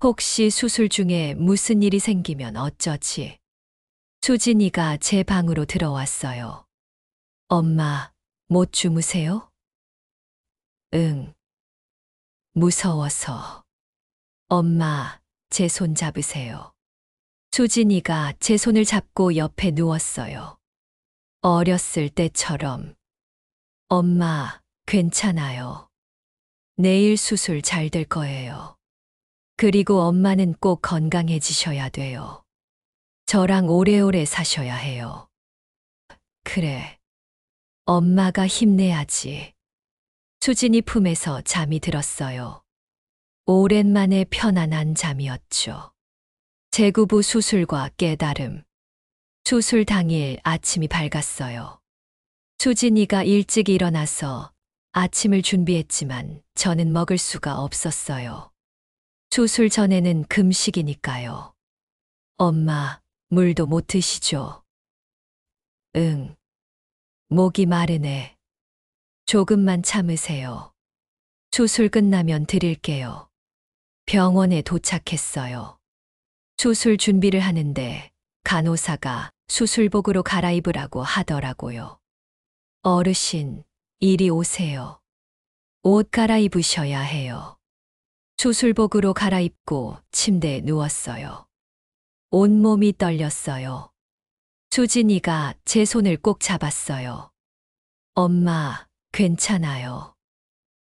혹시 수술 중에 무슨 일이 생기면 어쩌지? 수진이가 제 방으로 들어왔어요. 엄마, 못 주무세요? 응. 무서워서. 엄마, 제 손 잡으세요. 수진이가 제 손을 잡고 옆에 누웠어요. 어렸을 때처럼. 엄마, 괜찮아요. 내일 수술 잘 될 거예요. 그리고 엄마는 꼭 건강해지셔야 돼요. 저랑 오래오래 사셔야 해요. 그래. 엄마가 힘내야지. 수진이 품에서 잠이 들었어요. 오랜만에 편안한 잠이었죠. 제구부 수술과 깨달음. 수술 당일 아침이 밝았어요. 수진이가 일찍 일어나서 아침을 준비했지만 저는 먹을 수가 없었어요. 수술 전에는 금식이니까요. 엄마, 물도 못 드시죠? 응. 목이 마르네. 조금만 참으세요. 수술 끝나면 드릴게요. 병원에 도착했어요. 수술 준비를 하는데 간호사가 수술복으로 갈아입으라고 하더라고요. 어르신, 이리 오세요. 옷 갈아입으셔야 해요. 수술복으로 갈아입고 침대에 누웠어요. 온몸이 떨렸어요. 수진이가 제 손을 꼭 잡았어요. 엄마, 괜찮아요.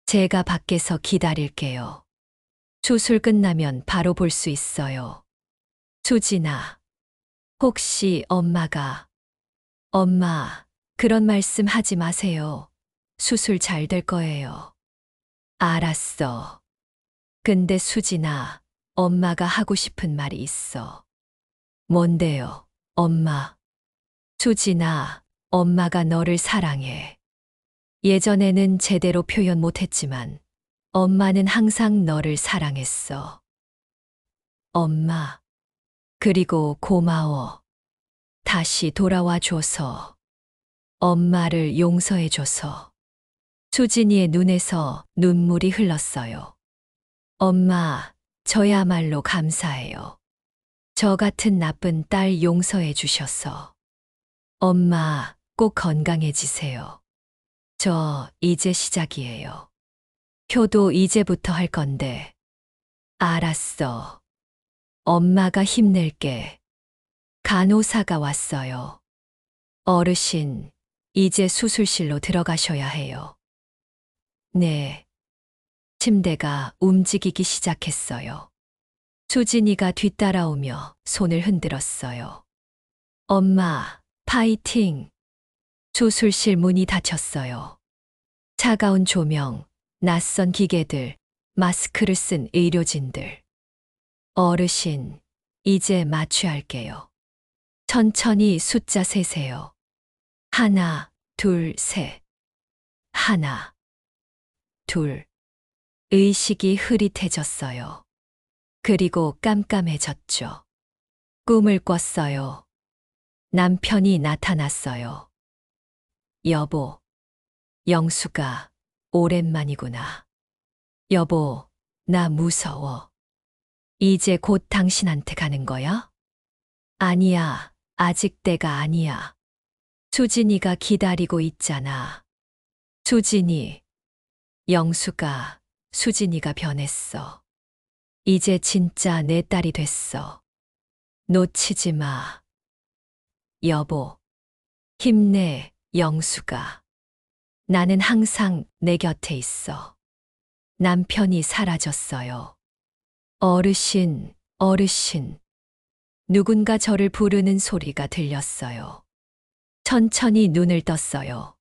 제가 밖에서 기다릴게요. 수술 끝나면 바로 볼 수 있어요. 수진아, 혹시 엄마, 그런 말씀 하지 마세요. 수술 잘 될 거예요. 알았어. 근데 수진아, 엄마가 하고 싶은 말이 있어. 뭔데요, 엄마? 수진아, 엄마가 너를 사랑해. 예전에는 제대로 표현 못했지만 엄마는 항상 너를 사랑했어. 엄마, 그리고 고마워. 다시 돌아와 줘서. 엄마를 용서해 줘서. 수진이의 눈에서 눈물이 흘렀어요. 엄마, 저야말로 감사해요. 저 같은 나쁜 딸 용서해 주셔서. 엄마, 꼭 건강해지세요. 저 이제 시작이에요. 효도 이제부터 할 건데. 알았어. 엄마가 힘낼게. 간호사가 왔어요. 어르신, 이제 수술실로 들어가셔야 해요. 네. 침대가 움직이기 시작했어요. 수진이가 뒤따라오며 손을 흔들었어요. 엄마, 파이팅! 수술실 문이 닫혔어요. 차가운 조명, 낯선 기계들, 마스크를 쓴 의료진들. 어르신, 이제 마취할게요. 천천히 숫자 세세요. 하나, 둘, 셋. 하나, 둘. 의식이 흐릿해졌어요. 그리고 깜깜해졌죠. 꿈을 꿨어요. 남편이 나타났어요. 여보, 영수가 오랜만이구나. 여보, 나 무서워. 이제 곧 당신한테 가는 거야? 아니야, 아직 때가 아니야. 수진이가 기다리고 있잖아. 수진이, 영수가, 수진이가 변했어. 이제 진짜 내 딸이 됐어. 놓치지 마. 여보, 힘내, 영수가. 나는 항상 내 곁에 있어. 남편이 사라졌어요. 어르신, 어르신. 누군가 저를 부르는 소리가 들렸어요. 천천히 눈을 떴어요.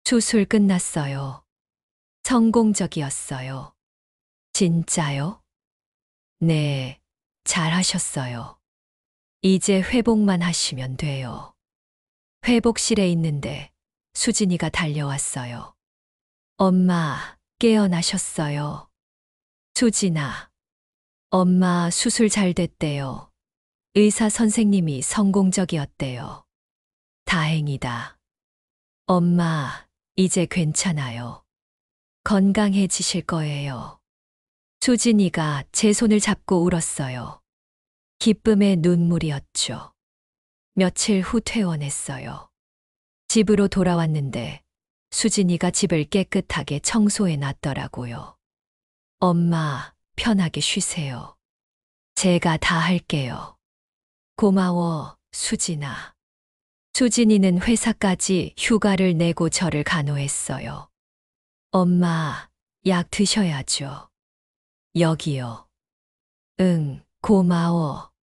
수술 끝났어요. 성공적이었어요. 진짜요? 네, 잘하셨어요. 이제 회복만 하시면 돼요. 회복실에 있는데 수진이가 달려왔어요. 엄마, 깨어나셨어요. 수진아, 엄마 수술 잘 됐대요. 의사 선생님이 성공적이었대요. 다행이다. 엄마, 이제 괜찮아요. 건강해지실 거예요. 수진이가 제 손을 잡고 울었어요. 기쁨의 눈물이었죠. 며칠 후 퇴원했어요. 집으로 돌아왔는데 수진이가 집을 깨끗하게 청소해 놨더라고요. 엄마, 편하게 쉬세요. 제가 다 할게요. 고마워, 수진아. 수진이는 회사까지 휴가를 내고 저를 간호했어요. 엄마, 약 드셔야죠. 여기요. 응, 고마워.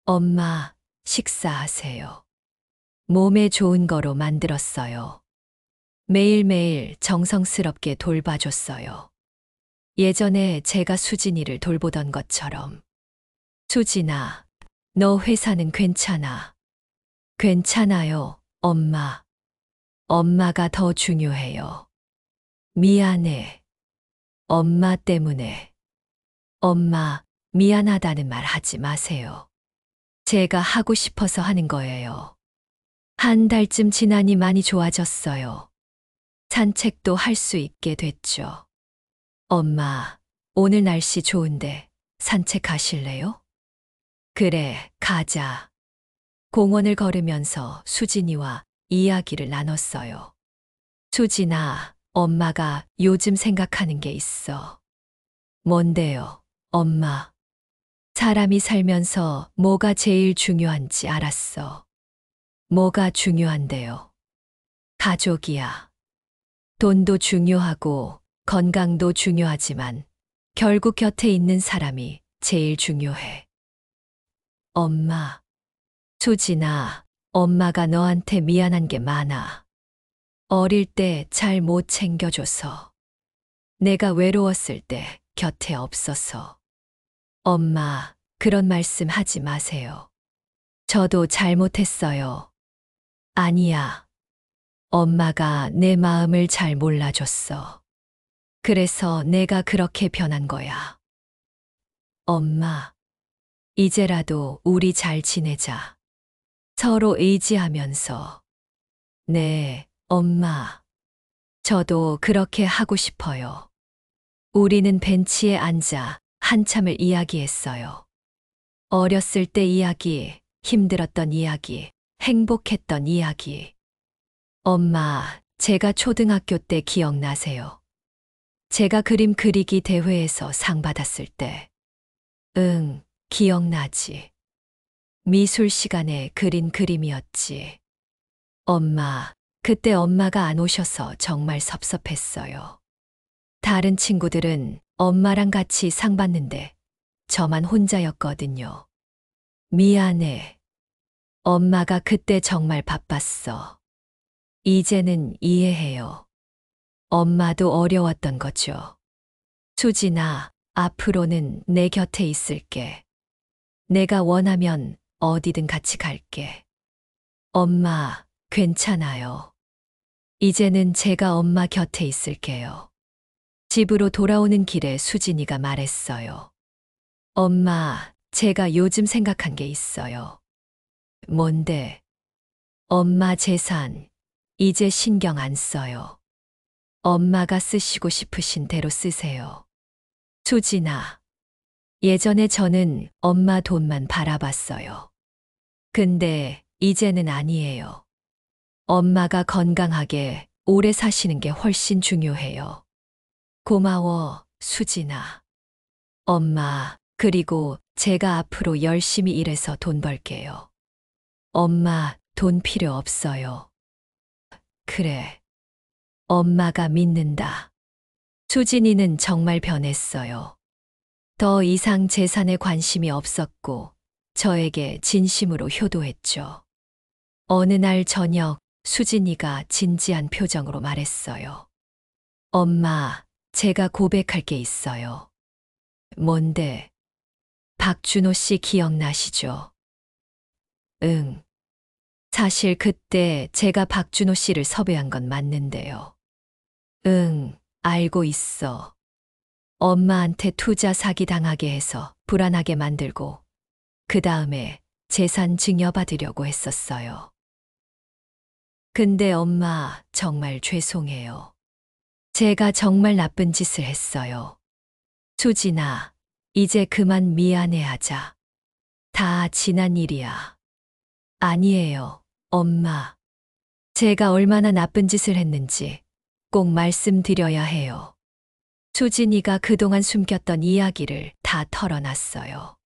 엄마, 식사하세요. 몸에 좋은 거로 만들었어요. 매일매일 정성스럽게 돌봐줬어요. 예전에 제가 수진이를 돌보던 것처럼. 수진아, 너 회사는 괜찮아. 괜찮아요, 엄마. 엄마가 더 중요해요. 미안해. 엄마 때문에. 엄마, 미안하다는 말 하지 마세요. 제가 하고 싶어서 하는 거예요. 한 달쯤 지나니 많이 좋아졌어요. 산책도 할 수 있게 됐죠. 엄마, 오늘 날씨 좋은데 산책하실래요? 그래, 가자. 공원을 걸으면서 수진이와 이야기를 나눴어요. 수진아, 엄마가 요즘 생각하는 게 있어. 뭔데요, 엄마? 사람이 살면서 뭐가 제일 중요한지 알았어. 뭐가 중요한데요? 가족이야. 돈도 중요하고 건강도 중요하지만 결국 곁에 있는 사람이 제일 중요해. 엄마. 수진아, 엄마가 너한테 미안한 게 많아. 어릴 때 잘 못 챙겨줘서. 내가 외로웠을 때 곁에 없어서. 엄마, 그런 말씀 하지 마세요. 저도 잘못했어요. 아니야. 엄마가 내 마음을 잘 몰라줬어. 그래서 내가 그렇게 변한 거야. 엄마, 이제라도 우리 잘 지내자. 서로 의지하면서. 네, 엄마. 저도 그렇게 하고 싶어요. 우리는 벤치에 앉아 한참을 이야기했어요. 어렸을 때 이야기, 힘들었던 이야기, 행복했던 이야기. 엄마, 제가 초등학교 때 기억나세요? 제가 그림 그리기 대회에서 상 받았을 때. 응, 기억나지. 미술 시간에 그린 그림이었지. 엄마, 그때 엄마가 안 오셔서 정말 섭섭했어요. 다른 친구들은 엄마랑 같이 상 받는데 저만 혼자였거든요. 미안해. 엄마가 그때 정말 바빴어. 이제는 이해해요. 엄마도 어려웠던 거죠. 수진아, 앞으로는 내 곁에 있을게. 내가 원하면 어디든 같이 갈게. 엄마, 괜찮아요. 이제는 제가 엄마 곁에 있을게요. 집으로 돌아오는 길에 수진이가 말했어요. 엄마, 제가 요즘 생각한 게 있어요. 뭔데? 엄마 재산, 이제 신경 안 써요. 엄마가 쓰시고 싶으신 대로 쓰세요. 수진아, 예전에 저는 엄마 돈만 바라봤어요. 근데 이제는 아니에요. 엄마가 건강하게 오래 사시는 게 훨씬 중요해요. 고마워, 수진아. 엄마, 그리고 제가 앞으로 열심히 일해서 돈 벌게요. 엄마, 돈 필요 없어요. 그래. 엄마가 믿는다. 수진이는 정말 변했어요. 더 이상 재산에 관심이 없었고, 저에게 진심으로 효도했죠. 어느 날 저녁, 수진이가 진지한 표정으로 말했어요. 엄마, 제가 고백할 게 있어요. 뭔데? 박준호 씨 기억나시죠? 응. 사실 그때 제가 박준호 씨를 섭외한 건 맞는데요. 응, 알고 있어. 엄마한테 투자 사기 당하게 해서 불안하게 만들고, 그 다음에 재산 증여받으려고 했었어요. 근데 엄마, 정말 죄송해요. 제가 정말 나쁜 짓을 했어요. 수진아, 이제 그만 미안해하자. 다 지난 일이야. 아니에요, 엄마. 제가 얼마나 나쁜 짓을 했는지 꼭 말씀드려야 해요. 수진이가 그동안 숨겼던 이야기를 다 털어놨어요.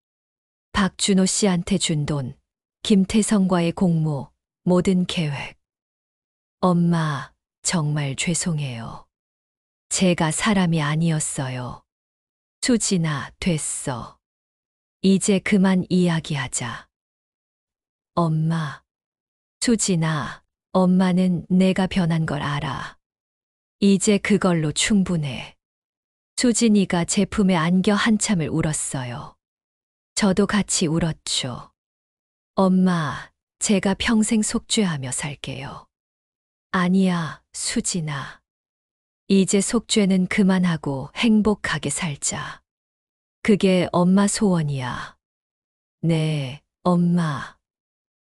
박준호 씨한테 준 돈, 김태성과의 공모, 모든 계획. 엄마, 정말 죄송해요. 제가 사람이 아니었어요. 수진아, 됐어. 이제 그만 이야기하자. 엄마. 수진아, 엄마는 내가 변한 걸 알아. 이제 그걸로 충분해. 수진이가 제 품에 안겨 한참을 울었어요. 저도 같이 울었죠. 엄마, 제가 평생 속죄하며 살게요. 아니야, 수진아. 이제 속죄는 그만하고 행복하게 살자. 그게 엄마 소원이야. 네, 엄마.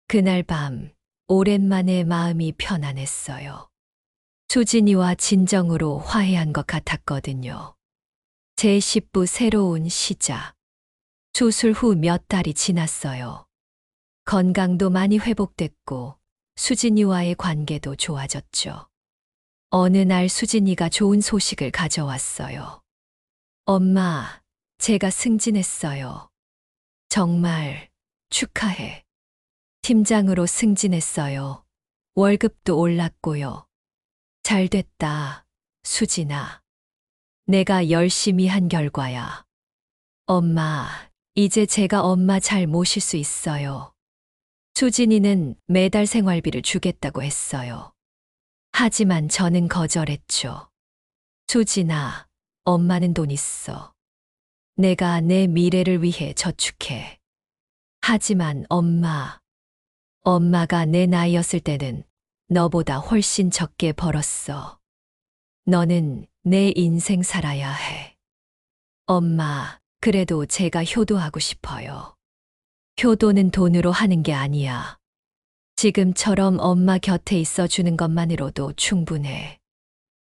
그날 밤, 오랜만에 마음이 편안했어요. 수진이와 진정으로 화해한 것 같았거든요. 제 10부 새로운 시작. 수술 후 몇 달이 지났어요. 건강도 많이 회복됐고 수진이와의 관계도 좋아졌죠. 어느 날 수진이가 좋은 소식을 가져왔어요. 엄마, 제가 승진했어요. 정말 축하해. 팀장으로 승진했어요. 월급도 올랐고요. 잘 됐다, 수진아. 내가 열심히 한 결과야. 엄마, 이제 제가 엄마 잘 모실 수 있어요. 수진이는 매달 생활비를 주겠다고 했어요. 하지만 저는 거절했죠. 수진아, 엄마는 돈 있어. 내가 내 미래를 위해 저축해. 하지만 엄마가 내 나이였을 때는 너보다 훨씬 적게 벌었어. 너는 내 인생 살아야 해. 엄마, 그래도 제가 효도하고 싶어요. 효도는 돈으로 하는 게 아니야. 지금처럼 엄마 곁에 있어 주는 것만으로도 충분해.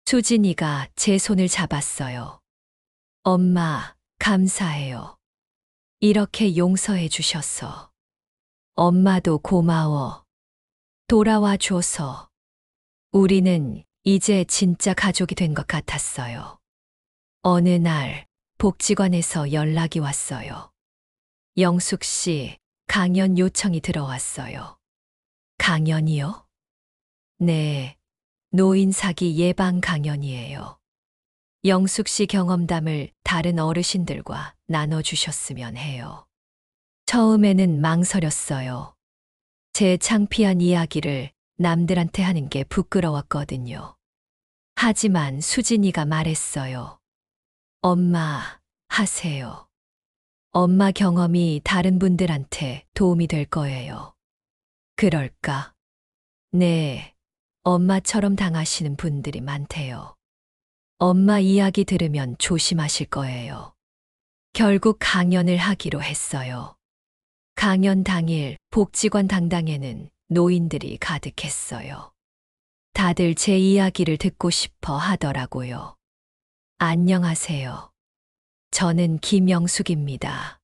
수진이가 제 손을 잡았어요. 엄마, 감사해요. 이렇게 용서해 주셔서. 엄마도 고마워. 돌아와 줘서. 우리는 이제 진짜 가족이 된 것 같았어요. 어느 날 복지관에서 연락이 왔어요. 영숙 씨, 강연 요청이 들어왔어요. 강연이요? 네, 노인 사기 예방 강연이에요. 영숙 씨 경험담을 다른 어르신들과 나눠주셨으면 해요. 처음에는 망설였어요. 제 창피한 이야기를 남들한테 하는 게 부끄러웠거든요. 하지만 수진이가 말했어요. 엄마, 하세요. 엄마 경험이 다른 분들한테 도움이 될 거예요. 그럴까? 네, 엄마처럼 당하시는 분들이 많대요. 엄마 이야기 들으면 조심하실 거예요. 결국 강연을 하기로 했어요. 강연 당일 복지관 당당에는 노인들이 가득했어요. 다들 제 이야기를 듣고 싶어 하더라고요. 안녕하세요. 저는 김영숙입니다.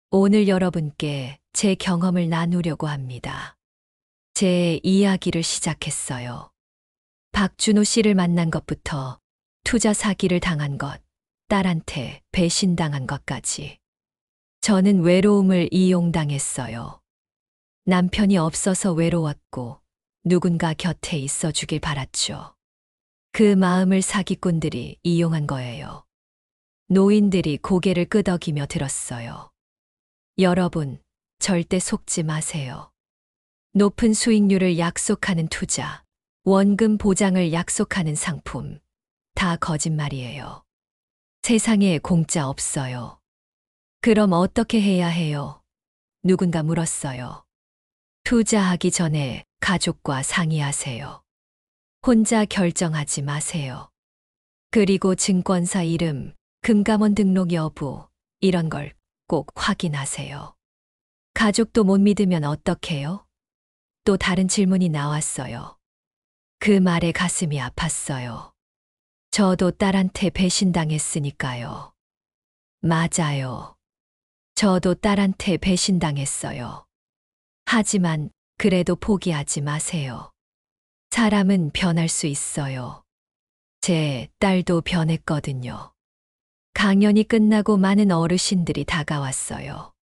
오늘 여러분께 제 경험을 나누려고 합니다. 제 이야기를 시작했어요. 박준호 씨를 만난 것부터 투자 사기를 당한 것, 딸한테 배신당한 것까지. 저는 외로움을 이용당했어요. 남편이 없어서 외로웠고 누군가 곁에 있어 주길 바랐죠. 그 마음을 사기꾼들이 이용한 거예요. 노인들이 고개를 끄덕이며 들었어요. 여러분, 절대 속지 마세요. 높은 수익률을 약속하는 투자, 원금 보장을 약속하는 상품, 다 거짓말이에요. 세상에 공짜 없어요. 그럼 어떻게 해야 해요? 누군가 물었어요. 투자하기 전에 가족과 상의하세요. 혼자 결정하지 마세요. 그리고 증권사 이름, 금감원 등록 여부, 이런 걸 꼭 확인하세요. 가족도 못 믿으면 어떡해요? 또 다른 질문이 나왔어요. 그 말에 가슴이 아팠어요. 저도 딸한테 배신당했으니까요. 맞아요. 저도 딸한테 배신당했어요. 하지만 그래도 포기하지 마세요. 사람은 변할 수 있어요. 제 딸도 변했거든요. 강연이 끝나고 많은 어르신들이 다가왔어요.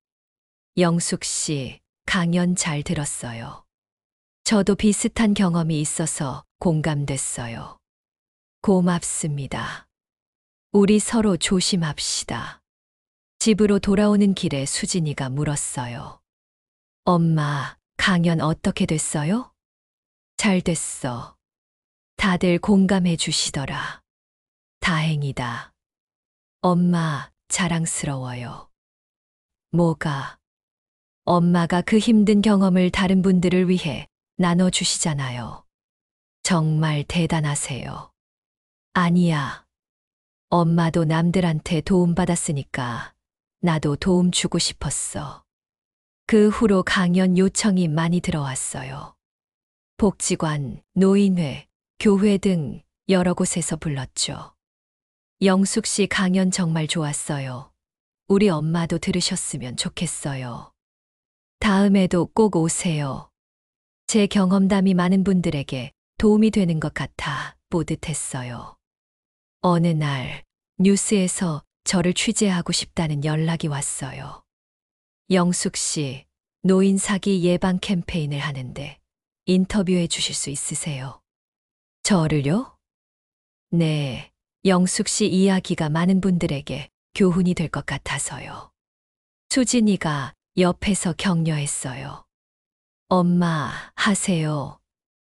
영숙 씨, 강연 잘 들었어요. 저도 비슷한 경험이 있어서 공감됐어요. 고맙습니다. 우리 서로 조심합시다. 집으로 돌아오는 길에 수진이가 물었어요. 엄마, 강연 어떻게 됐어요? 잘 됐어. 다들 공감해 주시더라. 다행이다. 엄마, 자랑스러워요. 뭐가? 엄마가 그 힘든 경험을 다른 분들을 위해 나눠주시잖아요. 정말 대단하세요. 아니야. 엄마도 남들한테 도움받았으니까 나도 도움 주고 싶었어. 그 후로 강연 요청이 많이 들어왔어요. 복지관, 노인회, 교회 등 여러 곳에서 불렀죠. 영숙 씨 강연 정말 좋았어요. 우리 엄마도 들으셨으면 좋겠어요. 다음에도 꼭 오세요. 제 경험담이 많은 분들에게 도움이 되는 것 같아 뿌듯했어요. 어느 날 뉴스에서 저를 취재하고 싶다는 연락이 왔어요. 영숙 씨, 노인 사기 예방 캠페인을 하는데 인터뷰해 주실 수 있으세요? 저를요? 네, 영숙 씨 이야기가 많은 분들에게 교훈이 될 것 같아서요. 수진이가 옆에서 격려했어요. 엄마, 하세요.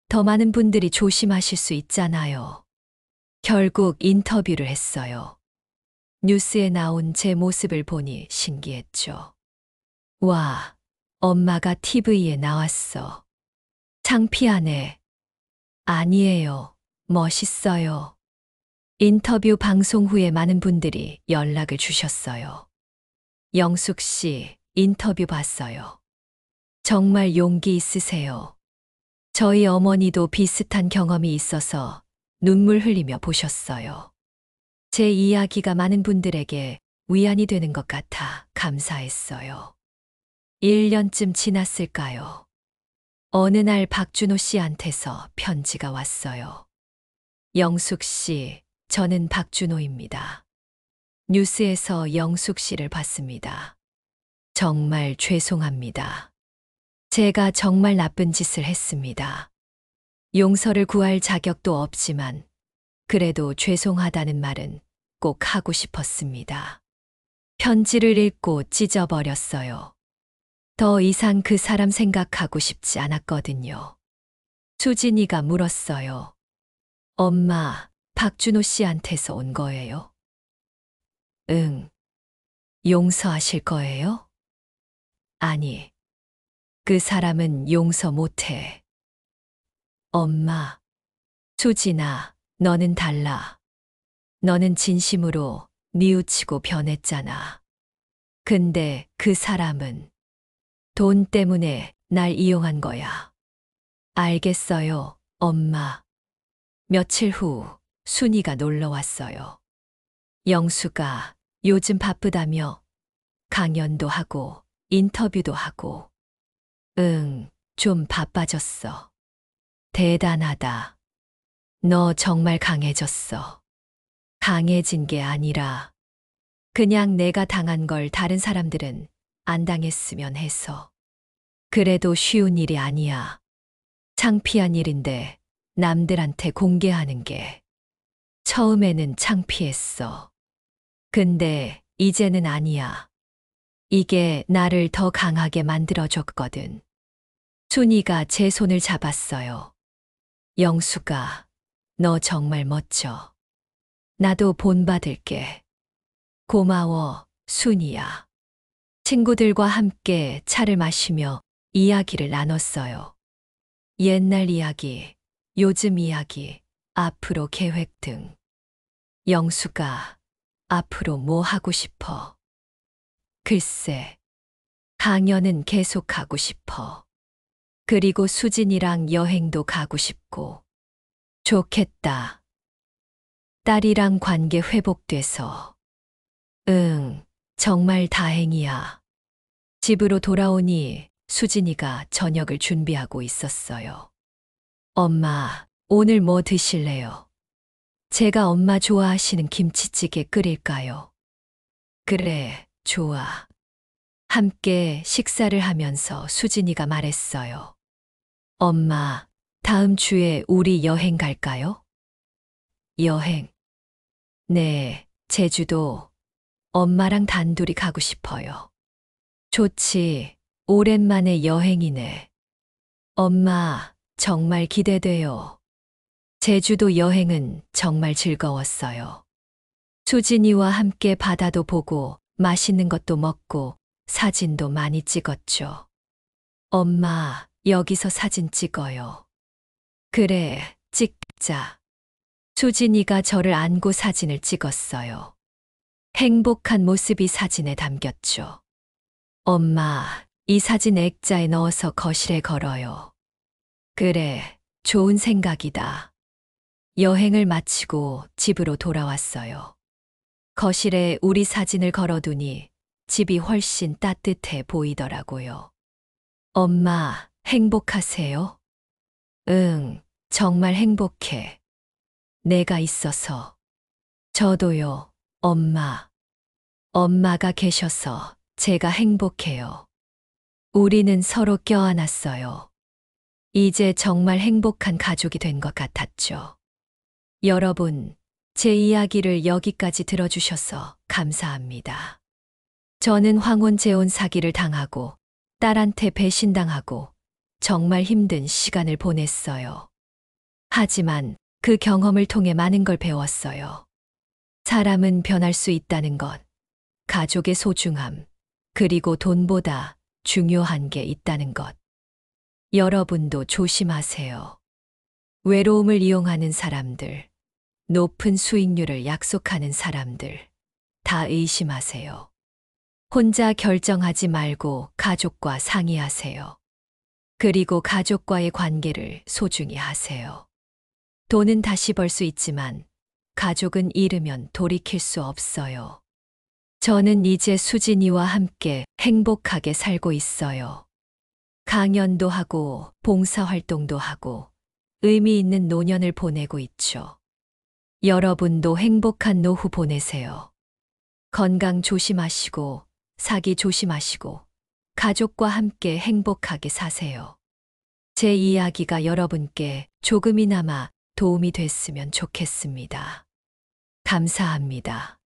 더 많은 분들이 조심하실 수 있잖아요. 결국 인터뷰를 했어요. 뉴스에 나온 제 모습을 보니 신기했죠. 와, 엄마가 TV에 나왔어. 창피하네. 아니에요. 멋있어요. 인터뷰 방송 후에 많은 분들이 연락을 주셨어요. 영숙 씨, 인터뷰 봤어요. 정말 용기 있으세요. 저희 어머니도 비슷한 경험이 있어서 눈물 흘리며 보셨어요. 제 이야기가 많은 분들에게 위안이 되는 것 같아 감사했어요. 1년쯤 지났을까요? 어느 날 박준호 씨한테서 편지가 왔어요. 영숙 씨, 저는 박준호입니다. 뉴스에서 영숙 씨를 봤습니다. 정말 죄송합니다. 제가 정말 나쁜 짓을 했습니다. 용서를 구할 자격도 없지만 그래도 죄송하다는 말은 꼭 하고 싶었습니다. 편지를 읽고 찢어버렸어요. 더 이상 그 사람 생각하고 싶지 않았거든요. 수진이가 물었어요. 엄마, 박준호 씨한테서 온 거예요? 응. 용서하실 거예요? 아니, 그 사람은 용서 못해. 엄마, 수진아, 너는 달라. 너는 진심으로 뉘우치고 변했잖아. 근데 그 사람은 돈 때문에 날 이용한 거야. 알겠어요, 엄마. 며칠 후 순이가 놀러 왔어요. 영수가 요즘 바쁘다며 강연도 하고 인터뷰도 하고. 응, 좀 바빠졌어. 대단하다. 너 정말 강해졌어. 강해진 게 아니라 그냥 내가 당한 걸 다른 사람들은 안 당했으면 해서. 그래도 쉬운 일이 아니야. 창피한 일인데 남들한테 공개하는 게. 처음에는 창피했어. 근데 이제는 아니야. 이게 나를 더 강하게 만들어줬거든. 순이가 제 손을 잡았어요. 영수가, 너 정말 멋져. 나도 본받을게. 고마워, 순이야. 친구들과 함께 차를 마시며 이야기를 나눴어요. 옛날 이야기, 요즘 이야기, 앞으로 계획 등. 영수가 앞으로 뭐 하고 싶어? 글쎄, 강연은 계속하고 싶어. 그리고 수진이랑 여행도 가고 싶고. 좋겠다. 딸이랑 관계 회복돼서. 응, 정말 다행이야. 집으로 돌아오니 수진이가 저녁을 준비하고 있었어요. 엄마, 오늘 뭐 드실래요? 제가 엄마 좋아하시는 김치찌개 끓일까요? 그래, 좋아. 함께 식사를 하면서 수진이가 말했어요. 엄마, 다음 주에 우리 여행 갈까요? 여행. 네, 제주도. 엄마랑 단둘이 가고 싶어요. 좋지. 오랜만에 여행이네. 엄마, 정말 기대돼요. 제주도 여행은 정말 즐거웠어요. 수진이와 함께 바다도 보고 맛있는 것도 먹고 사진도 많이 찍었죠. 엄마, 여기서 사진 찍어요. 그래, 찍자. 수진이가 저를 안고 사진을 찍었어요. 행복한 모습이 사진에 담겼죠. 엄마, 이 사진 액자에 넣어서 거실에 걸어요. 그래, 좋은 생각이다. 여행을 마치고 집으로 돌아왔어요. 거실에 우리 사진을 걸어두니 집이 훨씬 따뜻해 보이더라고요. 엄마, 행복하세요? 응, 정말 행복해. 내가 있어서. 저도요, 엄마. 엄마가 계셔서 제가 행복해요. 우리는 서로 껴안았어요. 이제 정말 행복한 가족이 된 것 같았죠. 여러분, 제 이야기를 여기까지 들어주셔서 감사합니다. 저는 황혼재혼 사기를 당하고 딸한테 배신당하고 정말 힘든 시간을 보냈어요. 하지만 그 경험을 통해 많은 걸 배웠어요. 사람은 변할 수 있다는 것, 가족의 소중함, 그리고 돈보다 중요한 게 있다는 것. 여러분도 조심하세요. 외로움을 이용하는 사람들, 높은 수익률을 약속하는 사람들, 다 의심하세요. 혼자 결정하지 말고 가족과 상의하세요. 그리고 가족과의 관계를 소중히 하세요. 돈은 다시 벌 수 있지만 가족은 잃으면 돌이킬 수 없어요. 저는 이제 수진이와 함께 행복하게 살고 있어요. 강연도 하고 봉사활동도 하고 의미 있는 노년을 보내고 있죠. 여러분도 행복한 노후 보내세요. 건강 조심하시고 사기 조심하시고 가족과 함께 행복하게 사세요. 제 이야기가 여러분께 조금이나마 도움이 됐으면 좋겠습니다. 감사합니다.